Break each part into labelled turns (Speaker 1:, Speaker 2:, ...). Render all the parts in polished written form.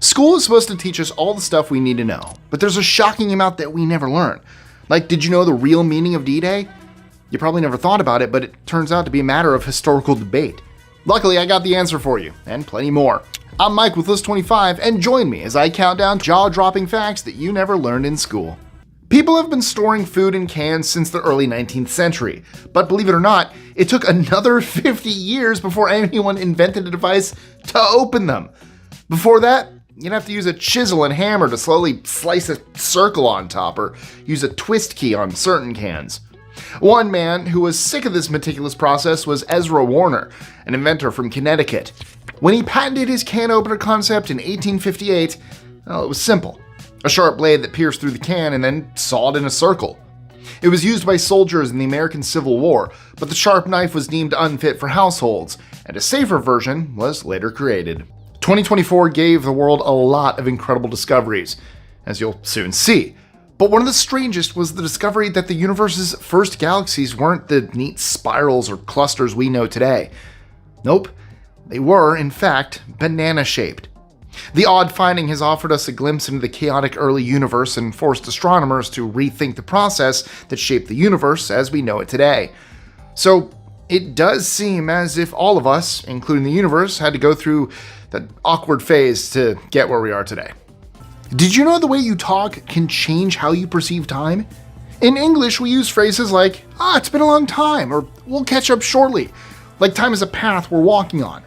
Speaker 1: School is supposed to teach us all the stuff we need to know, but there's a shocking amount that we never learn. Like, did you know the real meaning of D-Day? You probably never thought about it, but it turns out to be a matter of historical debate. Luckily, I got the answer for you, and plenty more. I'm Mike with List 25, and join me as I count down jaw-dropping facts that you never learned in school. People have been storing food in cans since the early 19th century, but believe it or not, it took another 50 years before anyone invented a device to open them. Before that, you'd have to use a chisel and hammer to slowly slice a circle on top, or use a twist key on certain cans. One man who was sick of this meticulous process was Ezra Warner, an inventor from Connecticut. When he patented his can opener concept in 1858, well, it was simple. A sharp blade that pierced through the can and then sawed in a circle. It was used by soldiers in the American Civil War, but the sharp knife was deemed unfit for households, and a safer version was later created. 2024 gave the world a lot of incredible discoveries, as you'll soon see. But one of the strangest was the discovery that the universe's first galaxies weren't the neat spirals or clusters we know today. Nope, they were, in fact, banana-shaped. The odd finding has offered us a glimpse into the chaotic early universe and forced astronomers to rethink the process that shaped the universe as we know it today. So, it does seem as if all of us, including the universe, had to go through that awkward phase to get where we are today. Did you know the way you talk can change how you perceive time? In English, we use phrases like, it's been a long time, or we'll catch up shortly, like time is a path we're walking on.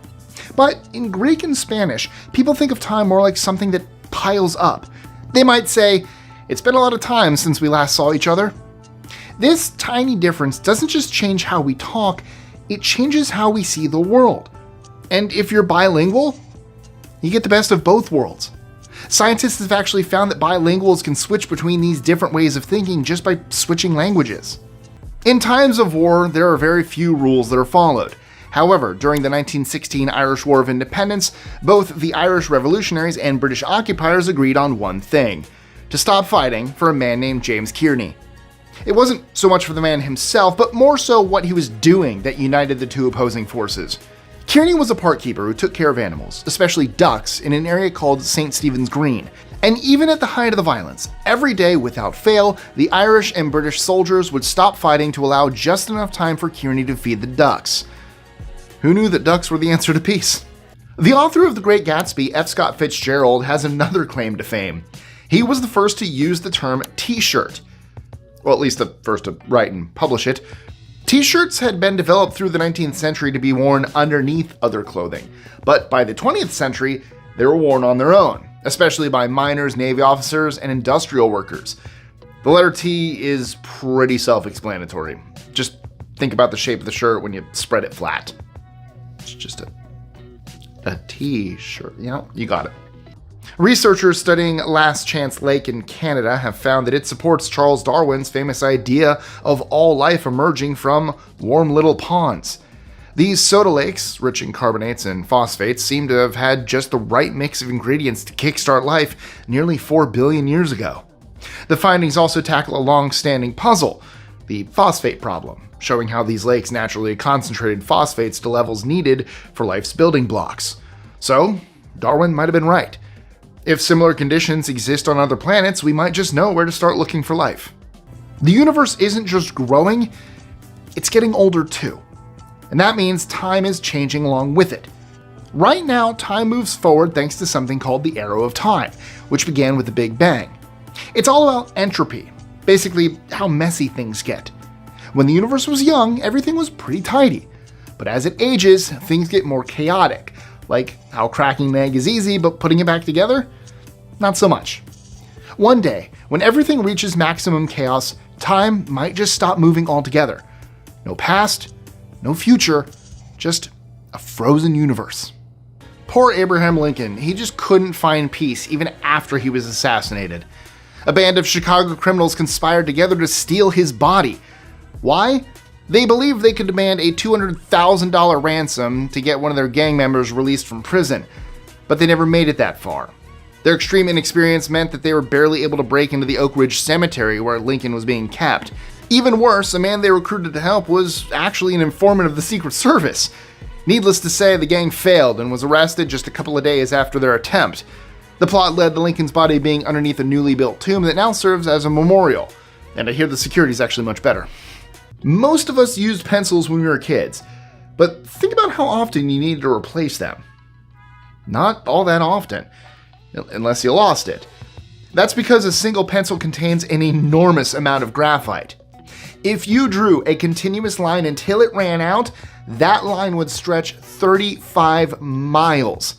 Speaker 1: But in Greek and Spanish, people think of time more like something that piles up. They might say, it's been a lot of time since we last saw each other. This tiny difference doesn't just change how we talk, it changes how we see the world. And if you're bilingual, you get the best of both worlds. Scientists have actually found that bilinguals can switch between these different ways of thinking just by switching languages. In times of war, there are very few rules that are followed. However, during the 1916 Irish War of Independence, both the Irish revolutionaries and British occupiers agreed on one thing: to stop fighting for a man named James Kearney. It wasn't so much for the man himself, but more so what he was doing that united the two opposing forces. Kearney was a park keeper who took care of animals, especially ducks, in an area called St. Stephen's Green. And even at the height of the violence, every day without fail, the Irish and British soldiers would stop fighting to allow just enough time for Kearney to feed the ducks. Who knew that ducks were the answer to peace? The author of The Great Gatsby, F. Scott Fitzgerald, has another claim to fame. He was the first to use the term t-shirt. Well, at least the first to write and publish it. T-shirts had been developed through the 19th century to be worn underneath other clothing, but by the 20th century, they were worn on their own, especially by miners, Navy officers, and industrial workers. The letter T is pretty self-explanatory. Just think about the shape of the shirt when you spread it flat. It's just a T-shirt, you got it. Researchers studying Last Chance Lake in Canada have found that it supports Charles Darwin's famous idea of all life emerging from warm little ponds. These soda lakes, rich in carbonates and phosphates, seem to have had just the right mix of ingredients to kickstart life nearly 4 billion years ago. The findings also tackle a long-standing puzzle, the phosphate problem, showing how these lakes naturally concentrated phosphates to levels needed for life's building blocks. So, Darwin might have been right. If similar conditions exist on other planets, we might just know where to start looking for life. The universe isn't just growing, it's getting older too. And that means time is changing along with it. Right now, time moves forward thanks to something called the arrow of time, which began with the Big Bang. It's all about entropy, basically how messy things get. When the universe was young, everything was pretty tidy. But as it ages, things get more chaotic. Like how cracking an egg is easy, but putting it back together? Not so much. One day, when everything reaches maximum chaos, time might just stop moving altogether. No past, no future, just a frozen universe. Poor Abraham Lincoln, he just couldn't find peace even after he was assassinated. A band of Chicago criminals conspired together to steal his body. Why? They believed they could demand a $200,000 ransom to get one of their gang members released from prison, but they never made it that far. Their extreme inexperience meant that they were barely able to break into the Oak Ridge Cemetery where Lincoln was being kept. Even worse, a man they recruited to help was actually an informant of the Secret Service. Needless to say, the gang failed and was arrested just a couple of days after their attempt. The plot led to Lincoln's body being underneath a newly built tomb that now serves as a memorial, and I hear the security is actually much better. Most of us used pencils when we were kids, but think about how often you needed to replace them. Not all that often, unless you lost it. That's because a single pencil contains an enormous amount of graphite. If you drew a continuous line until it ran out, that line would stretch 35 miles.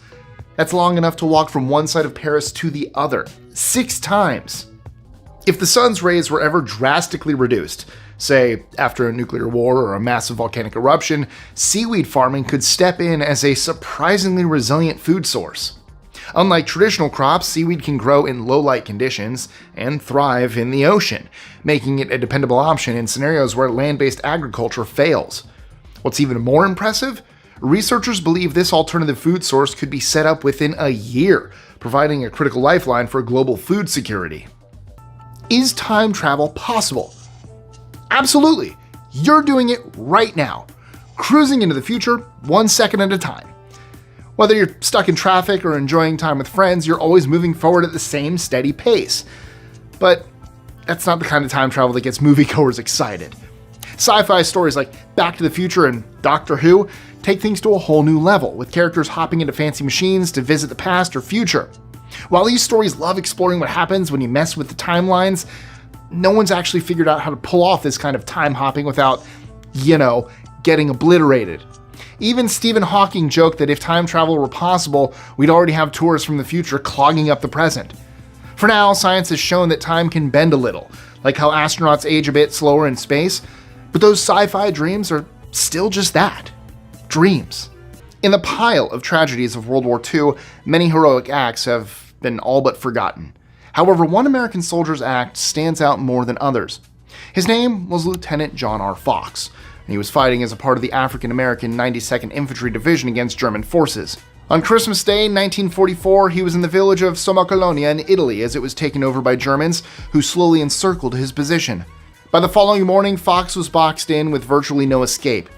Speaker 1: That's long enough to walk from one side of Paris to the other, 6 times. If the sun's rays were ever drastically reduced, say after a nuclear war or a massive volcanic eruption, seaweed farming could step in as a surprisingly resilient food source. Unlike traditional crops, seaweed can grow in low-light conditions and thrive in the ocean, making it a dependable option in scenarios where land-based agriculture fails. What's even more impressive? Researchers believe this alternative food source could be set up within a year, providing a critical lifeline for global food security. Is time travel possible? Absolutely. You're doing it right now, cruising into the future 1 second at a time. Whether you're stuck in traffic or enjoying time with friends, you're always moving forward at the same steady pace. But that's not the kind of time travel that gets moviegoers excited. Sci-fi stories like Back to the Future and Doctor Who take things to a whole new level, with characters hopping into fancy machines to visit the past or future. While these stories love exploring what happens when you mess with the timelines, no one's actually figured out how to pull off this kind of time hopping without, getting obliterated. Even Stephen Hawking joked that if time travel were possible, we'd already have tourists from the future clogging up the present. For now, science has shown that time can bend a little, like how astronauts age a bit slower in space, but those sci-fi dreams are still just that, dreams. In the pile of tragedies of World War II, many heroic acts have been all but forgotten. However, one American soldier's act stands out more than others. His name was Lieutenant John R. Fox, and he was fighting as a part of the African-American 92nd Infantry Division against German forces. On Christmas Day, 1944, he was in the village of Somacolonia in Italy as it was taken over by Germans, who slowly encircled his position. By the following morning, Fox was boxed in with virtually no escape.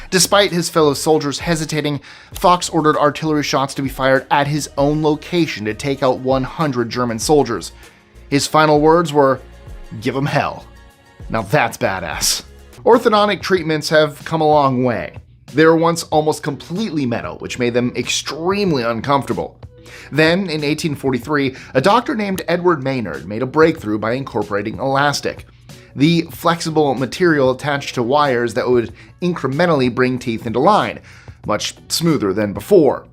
Speaker 1: Despite his fellow soldiers hesitating, Fox ordered artillery shots to be fired at his own location to take out 100 German soldiers. His final words were, "Give 'em hell." Now that's badass. Orthodontic treatments have come a long way. They were once almost completely metal, which made them extremely uncomfortable. Then, in 1843, a doctor named Edward Maynard made a breakthrough by incorporating elastic, the flexible material attached to wires that would incrementally bring teeth into line, much smoother than before.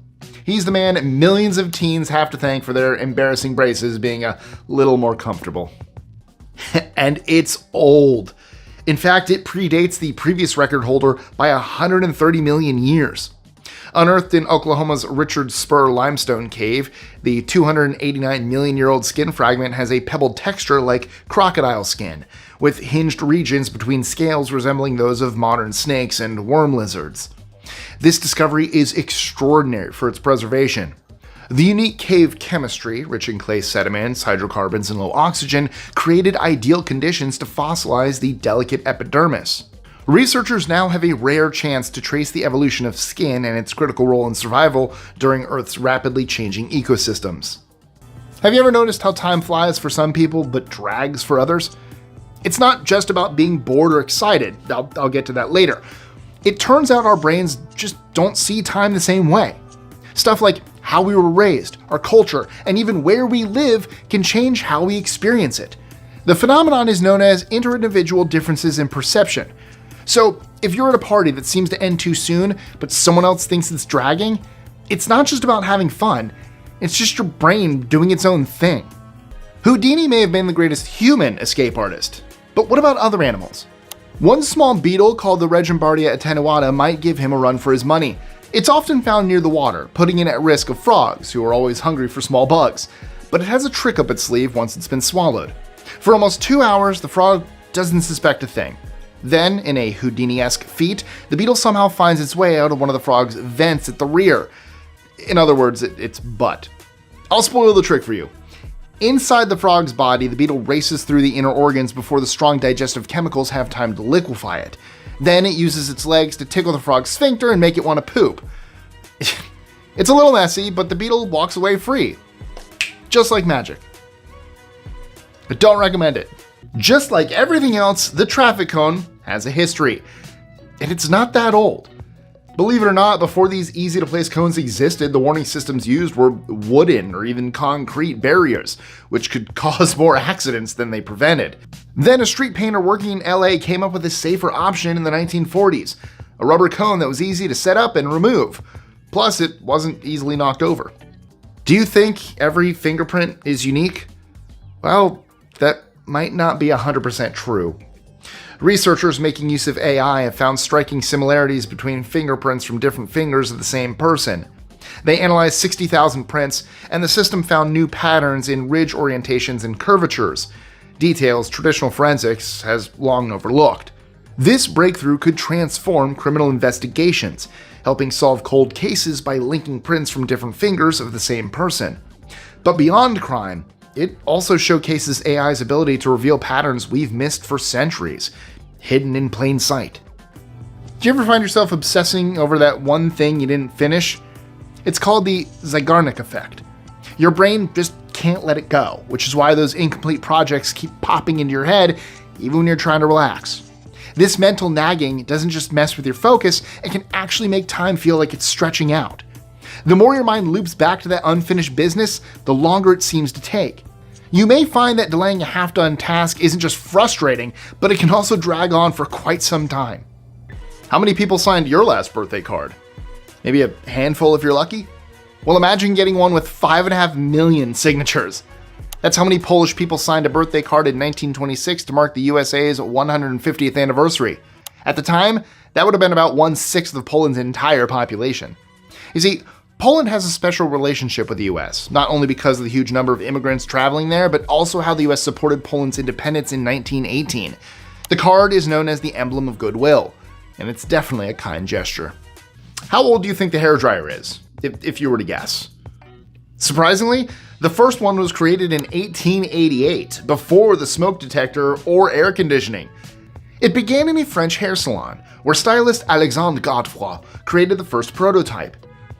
Speaker 1: He's the man millions of teens have to thank for their embarrassing braces being a little more comfortable. And it's old. In fact, it predates the previous record holder by 130 million years. Unearthed in Oklahoma's Richard Spur limestone cave, the 289 million-year-old skin fragment has a pebbled texture like crocodile skin, with hinged regions between scales resembling those of modern snakes and worm lizards. This discovery is extraordinary for its preservation. The unique cave chemistry, rich in clay sediments, hydrocarbons, and low oxygen, created ideal conditions to fossilize the delicate epidermis. Researchers now have a rare chance to trace the evolution of skin and its critical role in survival during Earth's rapidly changing ecosystems. Have you ever noticed how time flies for some people but drags for others? It's not just about being bored or excited. I'll get to that later. It turns out our brains just don't see time the same way. Stuff like how we were raised, our culture, and even where we live can change how we experience it. The phenomenon is known as inter-individual differences in perception. So, if you're at a party that seems to end too soon, but someone else thinks it's dragging, it's not just about having fun, it's just your brain doing its own thing. Houdini may have been the greatest human escape artist, but what about other animals? One small beetle called the Regimbardia attenuata might give him a run for his money. It's often found near the water, putting it at risk of frogs, who are always hungry for small bugs, but it has a trick up its sleeve once it's been swallowed. For almost 2 hours, the frog doesn't suspect a thing. Then, in a Houdini-esque feat, the beetle somehow finds its way out of one of the frog's vents at the rear. In other words, its butt. I'll spoil the trick for you. Inside the frog's body, the beetle races through the inner organs before the strong digestive chemicals have time to liquefy it. Then it uses its legs to tickle the frog's sphincter and make it want to poop. It's a little messy, but the beetle walks away free. just like magic. I don't recommend it. Just like everything else, the traffic cone has a history, and it's not that old. Believe it or not, before these easy-to-place cones existed, the warning systems used were wooden or even concrete barriers, which could cause more accidents than they prevented. Then a street painter working in LA came up with a safer option in the 1940s, a rubber cone that was easy to set up and remove. Plus, it wasn't easily knocked over. Do you think every fingerprint is unique? Well, that might not be 100% true. Researchers making use of AI have found striking similarities between fingerprints from different fingers of the same person. They analyzed 60,000 prints, and the system found new patterns in ridge orientations and curvatures, details traditional forensics has long overlooked. This breakthrough could transform criminal investigations, helping solve cold cases by linking prints from different fingers of the same person. But beyond crime, it also showcases AI's ability to reveal patterns we've missed for centuries, hidden in plain sight. Do you ever find yourself obsessing over that one thing you didn't finish? It's called the Zeigarnik effect. Your brain just can't let it go, which is why those incomplete projects keep popping into your head even when you're trying to relax. This mental nagging doesn't just mess with your focus, it can actually make time feel like it's stretching out. The more your mind loops back to that unfinished business, the longer it seems to take. You may find that delaying a half-done task isn't just frustrating, but it can also drag on for quite some time. How many people signed your last birthday card? Maybe a handful if you're lucky? Well, imagine getting one with 5.5 million signatures. That's how many Polish people signed a birthday card in 1926 to mark the USA's 150th anniversary. At the time, that would have been about 1/6 of Poland's entire population. You see, Poland has a special relationship with the US, not only because of the huge number of immigrants traveling there, but also how the US supported Poland's independence in 1918. The card is known as the emblem of goodwill, and it's definitely a kind gesture. How old do you think the hairdryer is, if you were to guess? Surprisingly, the first one was created in 1888, before the smoke detector or air conditioning. It began in a French hair salon, where stylist Alexandre Godefroy created the first prototype.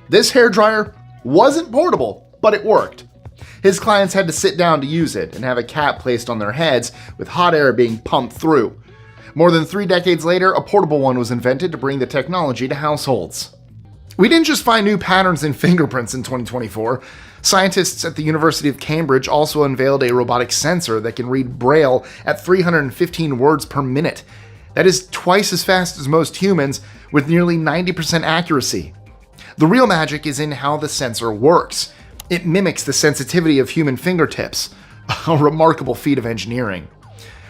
Speaker 1: This hairdryer wasn't portable, but it worked. His clients had to sit down to use it and have a cap placed on their heads with hot air being pumped through. More than 3 decades later, a portable one was invented to bring the technology to households. We didn't just find new patterns in fingerprints in 2024. Scientists at the University of Cambridge also unveiled a robotic sensor that can read Braille at 315 words per minute. That is twice as fast as most humans, with nearly 90% accuracy. The real magic is in how the sensor works. It mimics the sensitivity of human fingertips, a remarkable feat of engineering.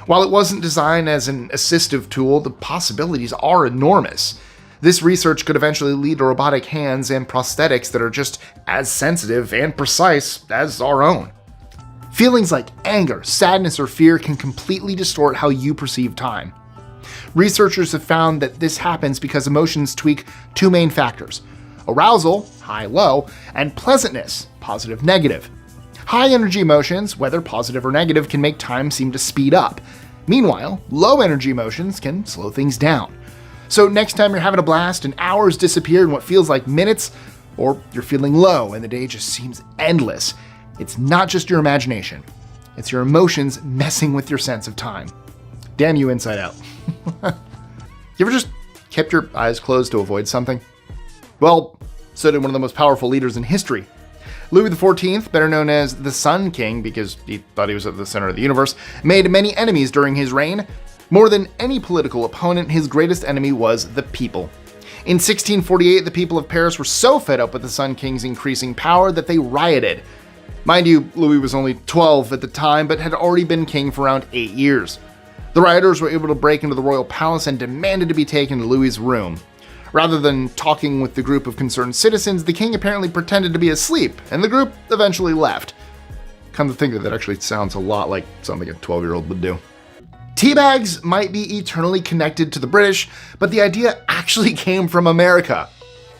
Speaker 1: While it wasn't designed as an assistive tool, the possibilities are enormous. This research could eventually lead to robotic hands and prosthetics that are just as sensitive and precise as our own. Feelings like anger, sadness, or fear can completely distort how you perceive time. Researchers have found that this happens because emotions tweak 2 main factors: arousal, high-low, and pleasantness, positive-negative. High-energy emotions, whether positive or negative, can make time seem to speed up. Meanwhile, low-energy emotions can slow things down. So next time you're having a blast and hours disappear in what feels like minutes, or you're feeling low and the day just seems endless, it's not just your imagination. It's your emotions messing with your sense of time. Damn you inside out. You ever just kept your eyes closed to avoid something? Well, so did one of the most powerful leaders in history. Louis XIV, better known as the Sun King because he thought he was at the center of the universe, made many enemies during his reign. More than any political opponent, his greatest enemy was the people. In 1648, the people of Paris were so fed up with the Sun King's increasing power that they rioted. Mind you, Louis was only 12 at the time, but had already been king for around 8 years. The rioters were able to break into the royal palace and demanded to be taken to Louis's room. Rather than talking with the group of concerned citizens, the king apparently pretended to be asleep, and the group eventually left. Come to think of it, that actually sounds a lot like something a 12-year-old would do. Teabags might be eternally connected to the British, but the idea actually came from America.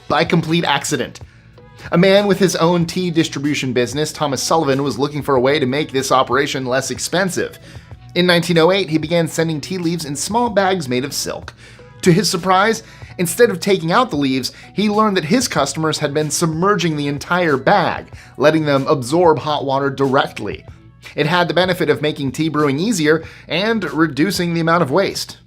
Speaker 1: By complete accident. A man with his own tea distribution business, Thomas Sullivan, was looking for a way to make this operation less expensive. In 1908, he began sending tea leaves in small bags made of silk. To his surprise, instead of taking out the leaves, he learned that his customers had been submerging the entire bag, letting them absorb hot water directly. It had the benefit of making tea brewing easier and reducing the amount of waste.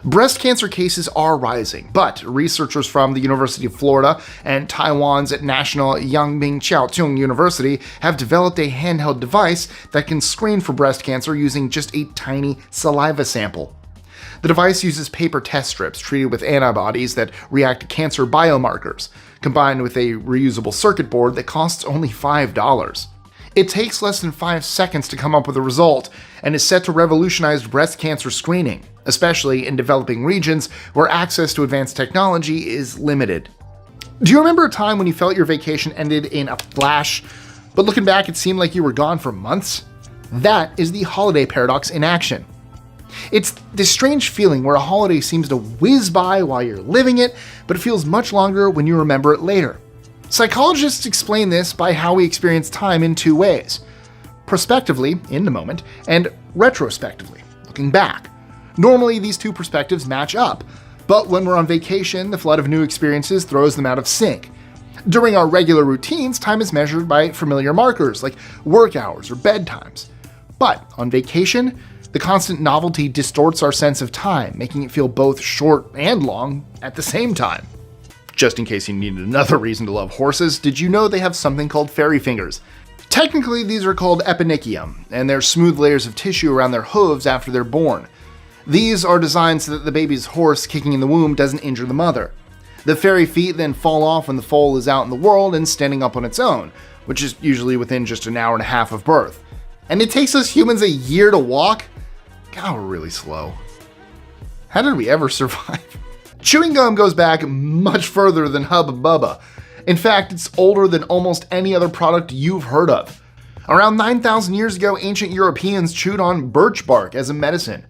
Speaker 1: Breast cancer cases are rising, but researchers from the University of Florida and Taiwan's National Yangbing Chiaotung University have developed a handheld device that can screen for breast cancer using just a tiny saliva sample. The device uses paper test strips treated with antibodies that react to cancer biomarkers, combined with a reusable circuit board that costs only $5. It takes less than 5 seconds to come up with a result and is set to revolutionize breast cancer screening, especially in developing regions where access to advanced technology is limited. Do you remember a time when you felt your vacation ended in a flash, but looking back it seemed like you were gone for months? That is the holiday paradox in action. It's this strange feeling where a holiday seems to whiz by while you're living it, but it feels much longer when you remember it later. Psychologists explain this by how we experience time in two ways: prospectively, in the moment, and retrospectively, looking back. Normally, these two perspectives match up, but when we're on vacation, the flood of new experiences throws them out of sync. During our regular routines, time is measured by familiar markers like work hours or bedtimes. But on vacation, the constant novelty distorts our sense of time, making it feel both short and long at the same time. Just in case you needed another reason to love horses, did you know they have something called fairy fingers? Technically, these are called eponychium, and they're smooth layers of tissue around their hooves after they're born. These are designed so that the baby's horse kicking in the womb doesn't injure the mother. The fairy feet then fall off when the foal is out in the world and standing up on its own, which is usually within just an hour and a half of birth. And it takes us humans a year to walk? God, we're really slow. How did we ever survive? Chewing gum goes back much further than Hubba Bubba. In fact, it's older than almost any other product you've heard of. Around 9,000 years ago, ancient Europeans chewed on birch bark as a medicine.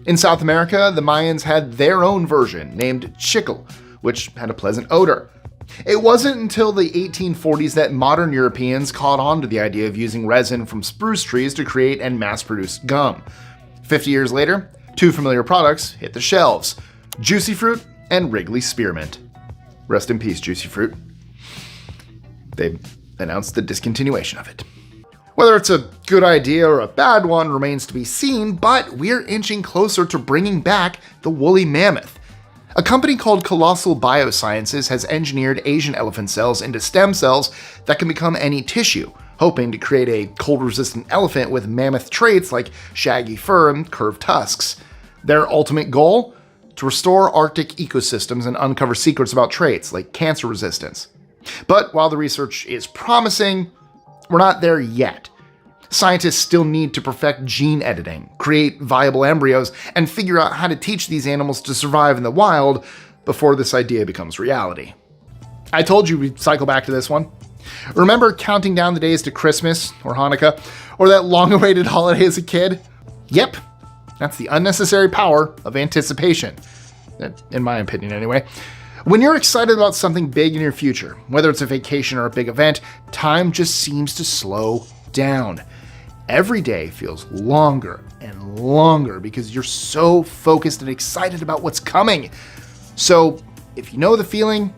Speaker 1: In South America, the Mayans had their own version, named chicle, which had a pleasant odor. It wasn't until the 1840s that modern Europeans caught on to the idea of using resin from spruce trees to create and mass-produce gum. 50 years later, two familiar products hit the shelves: Juicy Fruit and Wrigley Spearmint. Rest in peace, Juicy Fruit. They've announced the discontinuation of it. Whether it's a good idea or a bad one remains to be seen, but we're inching closer to bringing back the woolly mammoth. A company called Colossal Biosciences has engineered Asian elephant cells into stem cells that can become any tissue, hoping to create a cold-resistant elephant with mammoth traits like shaggy fur and curved tusks. Their ultimate goal? To restore Arctic ecosystems and uncover secrets about traits like cancer resistance. But while the research is promising, we're not there yet. Scientists still need to perfect gene editing, create viable embryos, and figure out how to teach these animals to survive in the wild before this idea becomes reality. I told you we'd cycle back to this one. Remember counting down the days to Christmas or Hanukkah, or that long-awaited holiday as a kid? Yep, that's the unnecessary power of anticipation. In my opinion, anyway. When you're excited about something big in your future, whether it's a vacation or a big event, time just seems to slow down. Every day feels longer and longer because you're so focused and excited about what's coming. So, if you know the feeling,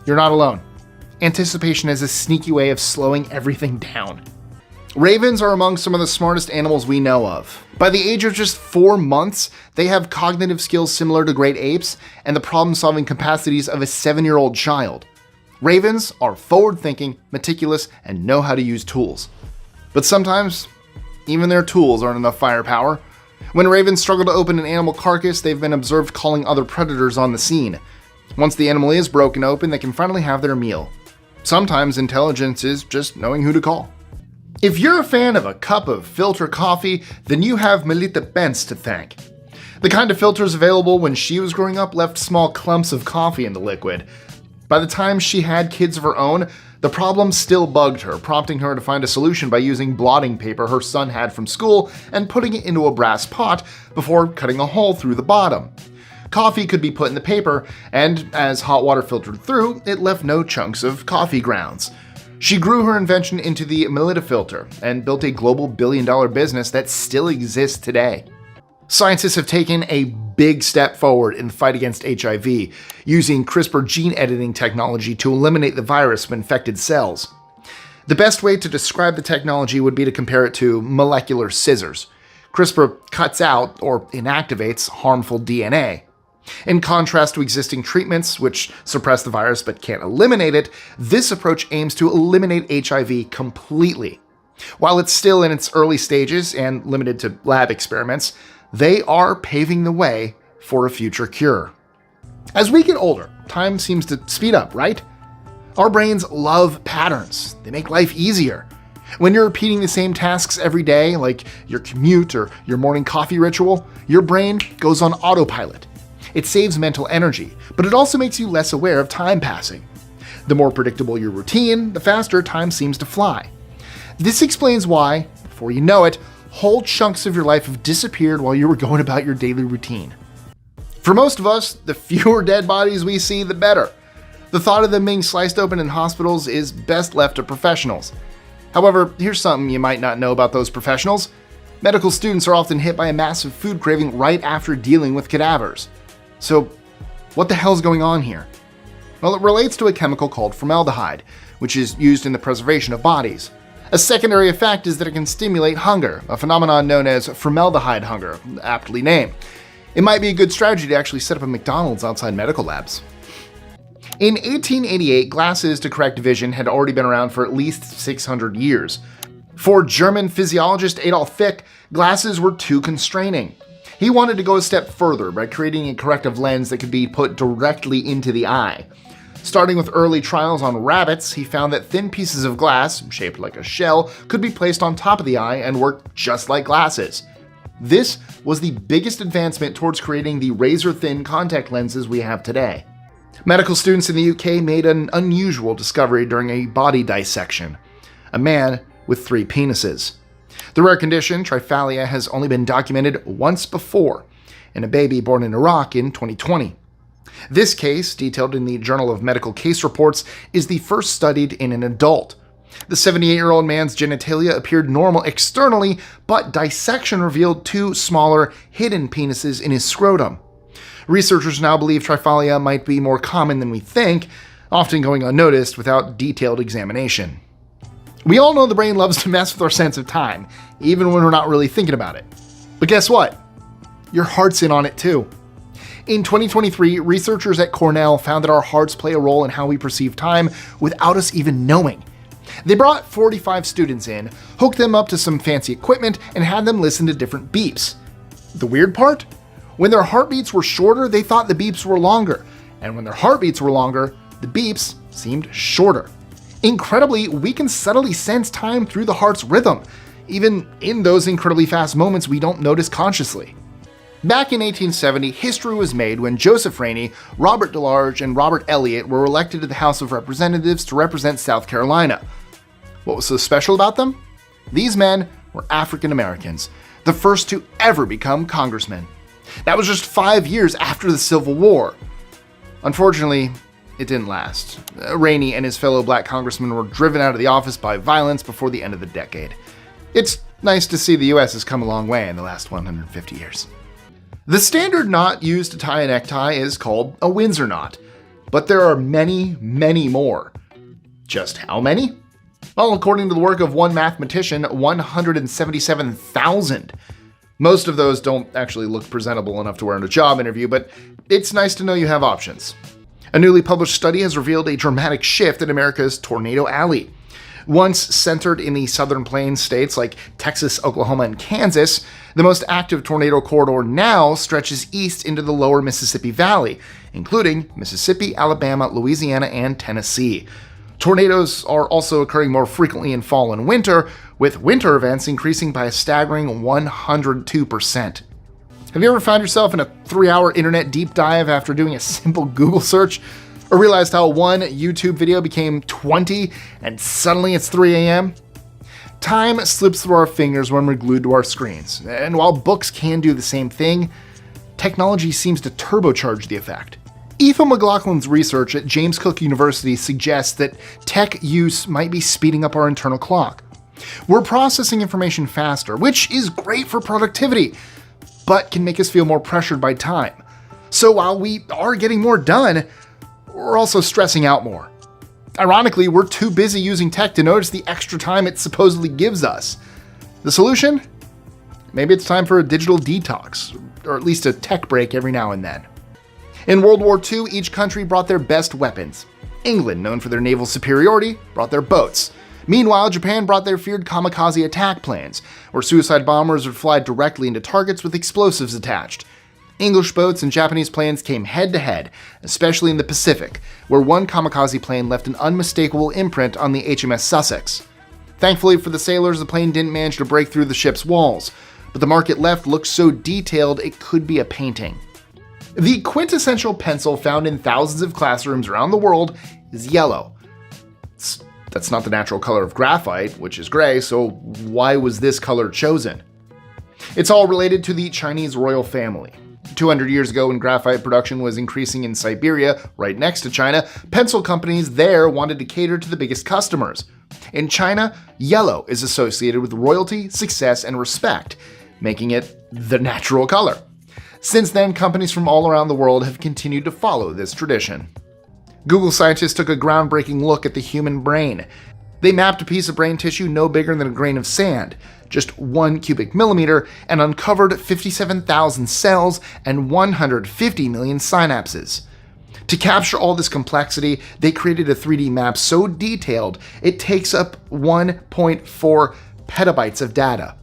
Speaker 1: you're not alone. Anticipation is a sneaky way of slowing everything down. Ravens are among some of the smartest animals we know of. By the age of just 4 months, they have cognitive skills similar to great apes and the problem-solving capacities of a 7-year-old child. Ravens are forward-thinking, meticulous, and know how to use tools. But sometimes, even their tools aren't enough firepower. When ravens struggle to open an animal carcass, they've been observed calling other predators on the scene. Once the animal is broken open, they can finally have their meal. Sometimes intelligence is just knowing who to call. If you're a fan of a cup of filter coffee, then you have Melita Bentz to thank. The kind of filters available when she was growing up left small clumps of coffee in the liquid. By the time she had kids of her own, the problem still bugged her, prompting her to find a solution by using blotting paper her son had from school and putting it into a brass pot before cutting a hole through the bottom. Coffee could be put in the paper, and as hot water filtered through, it left no chunks of coffee grounds. She grew her invention into the Melita filter and built a global billion-dollar business that still exists today. Scientists have taken a big step forward in the fight against HIV, using CRISPR gene editing technology to eliminate the virus from infected cells. The best way to describe the technology would be to compare it to molecular scissors. CRISPR cuts out, or inactivates, harmful DNA. In contrast to existing treatments, which suppress the virus but can't eliminate it, this approach aims to eliminate HIV completely. While it's still in its early stages and limited to lab experiments, they are paving the way for a future cure. As we get older, time seems to speed up, right? Our brains love patterns. They make life easier. When you're repeating the same tasks every day, like your commute or your morning coffee ritual, your brain goes on autopilot. It saves mental energy, but it also makes you less aware of time passing. The more predictable your routine, the faster time seems to fly. This explains why, before you know it, whole chunks of your life have disappeared while you were going about your daily routine. For most of us, the fewer dead bodies we see, the better. The thought of them being sliced open in hospitals is best left to professionals. However, here's something you might not know about those professionals. Medical students are often hit by a massive food craving right after dealing with cadavers. So, what the hell's going on here? Well, it relates to a chemical called formaldehyde, which is used in the preservation of bodies. A secondary effect is that it can stimulate hunger, a phenomenon known as formaldehyde hunger, aptly named. It might be a good strategy to actually set up a McDonald's outside medical labs. In 1888, glasses to correct vision had already been around for at least 600 years. For German physiologist Adolf Fick, glasses were too constraining. He wanted to go a step further by creating a corrective lens that could be put directly into the eye. Starting with early trials on rabbits, he found that thin pieces of glass, shaped like a shell, could be placed on top of the eye and work just like glasses. This was the biggest advancement towards creating the razor-thin contact lenses we have today. Medical students in the UK made an unusual discovery during a body dissection: a man with 3 penises. The rare condition, Triphallia, has only been documented once before, in a baby born in Iraq in 2020. This case, detailed in the Journal of Medical Case Reports, is the first studied in an adult. The 78-year-old man's genitalia appeared normal externally, but dissection revealed 2 smaller, hidden penises in his scrotum. Researchers now believe Triphallia might be more common than we think, often going unnoticed without detailed examination. We all know the brain loves to mess with our sense of time, even when we're not really thinking about it. But guess what? Your heart's in on it too. In 2023, researchers at Cornell found that our hearts play a role in how we perceive time without us even knowing. They brought 45 students in, hooked them up to some fancy equipment, and had them listen to different beeps. The weird part? When their heartbeats were shorter, they thought the beeps were longer, and when their heartbeats were longer, the beeps seemed shorter. Incredibly, we can subtly sense time through the heart's rhythm, even in those incredibly fast moments we don't notice consciously. Back in 1870, history was made when Joseph Rainey, Robert DeLarge, and Robert Elliott were elected to the House of Representatives to represent South Carolina. What was so special about them? These men were African Americans, the first to ever become congressmen. That was just 5 years after the Civil War. Unfortunately, it didn't last. Rainey and his fellow black congressmen were driven out of the office by violence before the end of the decade. It's nice to see the US has come a long way in the last 150 years. The standard knot used to tie a necktie is called a Windsor knot, but there are many, many more. Just how many? Well, according to the work of one mathematician, 177,000. Most of those don't actually look presentable enough to wear in a job interview, but it's nice to know you have options. A newly published study has revealed a dramatic shift in America's Tornado Alley. Once centered in the southern plains states like Texas, Oklahoma, and Kansas, the most active tornado corridor now stretches east into the lower Mississippi Valley, including Mississippi, Alabama, Louisiana, and Tennessee. Tornadoes are also occurring more frequently in fall and winter, with winter events increasing by a staggering 102%. Have you ever found yourself in a 3-hour internet deep dive after doing a simple Google search? Or realized how one YouTube video became 20 and suddenly it's 3 a.m.? Time slips through our fingers when we're glued to our screens, and while books can do the same thing, technology seems to turbocharge the effect. Aoife McLaughlin's research at James Cook University suggests that tech use might be speeding up our internal clock. We're processing information faster, which is great for productivity, but can make us feel more pressured by time. So while we are getting more done, we're also stressing out more. Ironically, we're too busy using tech to notice the extra time it supposedly gives us. The solution? Maybe it's time for a digital detox, or at least a tech break every now and then. In World War II, each country brought their best weapons. England, known for their naval superiority, brought their boats. Meanwhile, Japan brought their feared kamikaze attack planes, where suicide bombers would fly directly into targets with explosives attached. English boats and Japanese planes came head-to-head, especially in the Pacific, where one kamikaze plane left an unmistakable imprint on the HMS Sussex. Thankfully for the sailors, the plane didn't manage to break through the ship's walls, but the mark it left looked so detailed it could be a painting. The quintessential pencil found in thousands of classrooms around the world is yellow. That's not the natural color of graphite, which is gray, so why was this color chosen? It's all related to the Chinese royal family. 200 years ago, when graphite production was increasing in Siberia, right next to China, pencil companies there wanted to cater to the biggest customers. In China, yellow is associated with royalty, success, and respect, making it the natural color. Since then, companies from all around the world have continued to follow this tradition. Google scientists took a groundbreaking look at the human brain. They mapped a piece of brain tissue no bigger than a grain of sand, just 1 cubic millimeter, and uncovered 57,000 cells and 150 million synapses. To capture all this complexity, they created a 3D map so detailed it takes up 1.4 petabytes of data.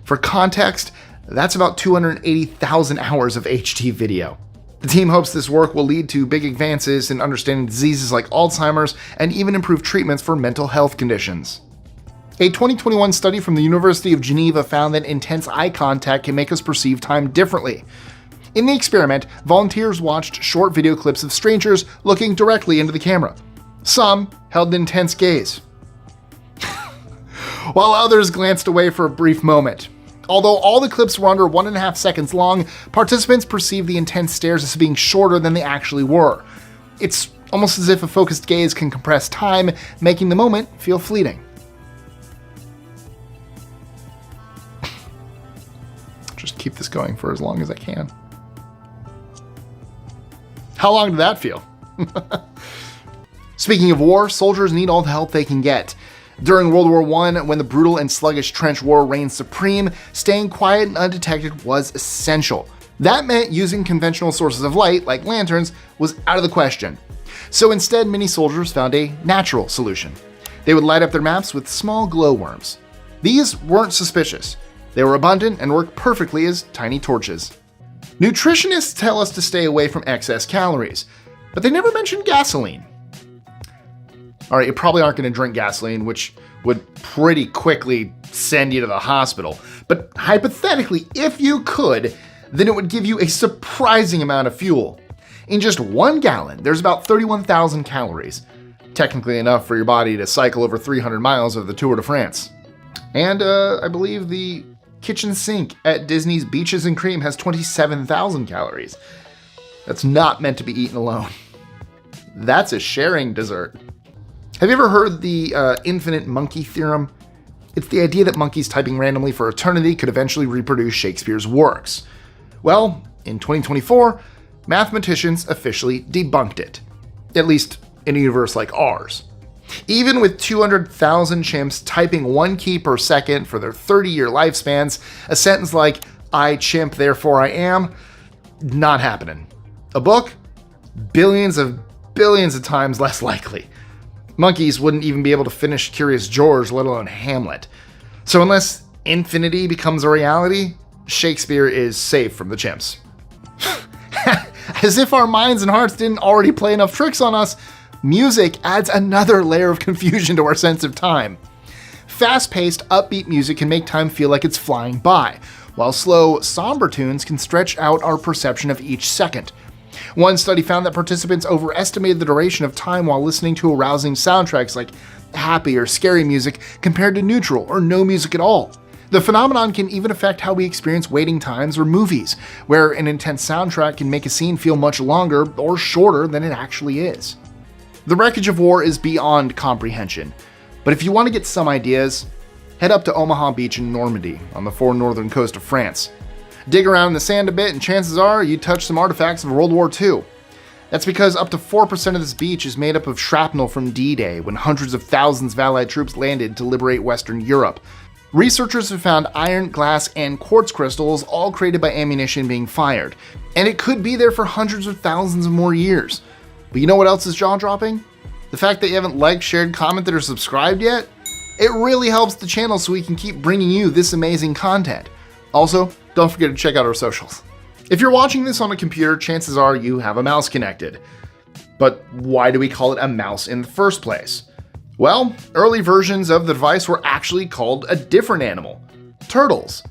Speaker 1: For context, that's about 280,000 hours of HD video. The team hopes this work will lead to big advances in understanding diseases like Alzheimer's and even improve treatments for mental health conditions. A 2021 study from the University of Geneva found that intense eye contact can make us perceive time differently. In the experiment, volunteers watched short video clips of strangers looking directly into the camera. Some held an intense gaze, while others glanced away for a brief moment. Although all the clips were under 1.5 seconds long, participants perceived the intense stares as being shorter than they actually were. It's almost as if a focused gaze can compress time, making the moment feel fleeting. Just keep this going for as long as I can. How long did that feel? Speaking of war, soldiers need all the help they can get. During World War I, when the brutal and sluggish trench war reigned supreme, staying quiet and undetected was essential. That meant using conventional sources of light, like lanterns, was out of the question. So instead, many soldiers found a natural solution. They would light up their maps with small glowworms. These weren't suspicious. They were abundant and worked perfectly as tiny torches. Nutritionists tell us to stay away from excess calories, but they never mention gasoline. Alright, you probably aren't going to drink gasoline, which would pretty quickly send you to the hospital. But hypothetically, if you could, then it would give you a surprising amount of fuel. In just 1 gallon, there's about 31,000 calories. Technically enough for your body to cycle over 300 miles of the Tour de France. And I believe the kitchen sink at Disney's Beaches and Cream has 27,000 calories. That's not meant to be eaten alone. That's a sharing dessert. Have you ever heard the infinite monkey theorem? It's the idea that monkeys typing randomly for eternity could eventually reproduce Shakespeare's works. Well, in 2024, mathematicians officially debunked it. At least in a universe like ours. Even with 200,000 chimps typing 1 key per second for their 30-year lifespans, a sentence like, "I chimp, therefore I am," not happening. A book? Billions of times less likely. Monkeys wouldn't even be able to finish Curious George, let alone Hamlet. So unless infinity becomes a reality, Shakespeare is safe from the chimps. As if our minds and hearts didn't already play enough tricks on us, music adds another layer of confusion to our sense of time. Fast-paced, upbeat music can make time feel like it's flying by, while slow, somber tunes can stretch out our perception of each second. One study found that participants overestimated the duration of time while listening to arousing soundtracks like happy or scary music compared to neutral or no music at all. The phenomenon can even affect how we experience waiting times or movies, where an intense soundtrack can make a scene feel much longer or shorter than it actually is. The wreckage of war is beyond comprehension, but if you want to get some ideas, head up to Omaha Beach in Normandy on the far northern coast of France. Dig around in the sand a bit and chances are you touch some artifacts of World War II. That's because up to 4% of this beach is made up of shrapnel from D-Day, when hundreds of thousands of Allied troops landed to liberate Western Europe. Researchers have found iron, glass, and quartz crystals, all created by ammunition being fired. And it could be there for hundreds of thousands of more years. But you know what else is jaw-dropping? The fact that you haven't liked, shared, commented, or subscribed yet? It really helps the channel so we can keep bringing you this amazing content. Also, don't forget to check out our socials. If you're watching this on a computer, chances are you have a mouse connected. But why do we call it a mouse in the first place? Well, early versions of the device were actually called a different animal: turtles.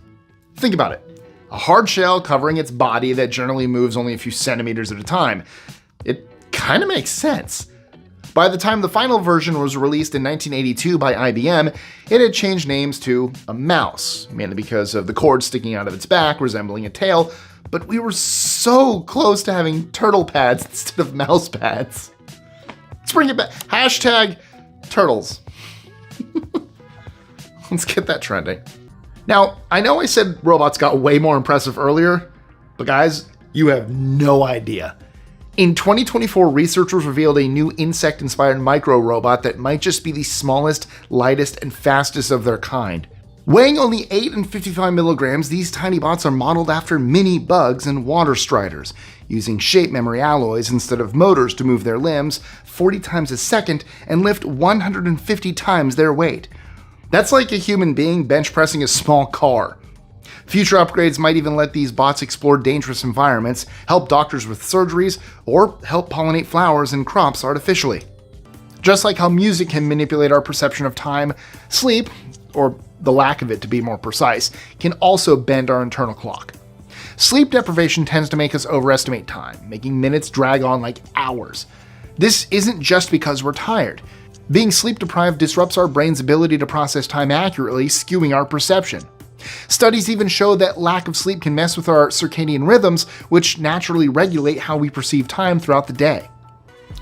Speaker 1: Think about it. A hard shell covering its body that generally moves only a few centimeters at a time. It kind of makes sense. By the time the final version was released in 1982 by IBM, it had changed names to a mouse, mainly because of the cord sticking out of its back resembling a tail, but we were so close to having turtle pads instead of mouse pads. Let's bring it back. Hashtag turtles. Let's get that trending. Now, I know I said robots got way more impressive earlier, but guys, you have no idea. In 2024, researchers revealed a new insect-inspired micro-robot that might just be the smallest, lightest, and fastest of their kind. Weighing only 8 and 55 milligrams, these tiny bots are modeled after mini bugs and water striders, using shape memory alloys instead of motors to move their limbs 40 times a second and lift 150 times their weight. That's like a human being bench pressing a small car. Future upgrades might even let these bots explore dangerous environments, help doctors with surgeries, or help pollinate flowers and crops artificially. Just like how music can manipulate our perception of time, sleep, or the lack of it to be more precise, can also bend our internal clock. Sleep deprivation tends to make us overestimate time, making minutes drag on like hours. This isn't just because we're tired. Being sleep deprived disrupts our brain's ability to process time accurately, skewing our perception. Studies even show that lack of sleep can mess with our circadian rhythms, which naturally regulate how we perceive time throughout the day.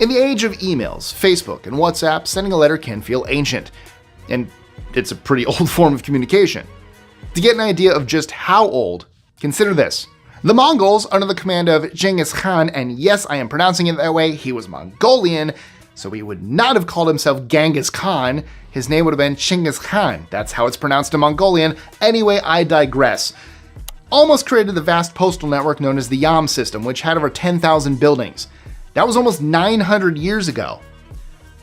Speaker 1: In the age of emails, Facebook, and WhatsApp, sending a letter can feel ancient. And it's a pretty old form of communication. To get an idea of just how old, consider this. The Mongols, under the command of Genghis Khan, and yes, I am pronouncing it that way, he was Mongolian, so he would not have called himself Genghis Khan. His name would have been Chinggis Khan. That's how it's pronounced in Mongolian. Anyway, I digress. Almost created the vast postal network known as the Yam system, which had over 10,000 buildings. That was almost 900 years ago.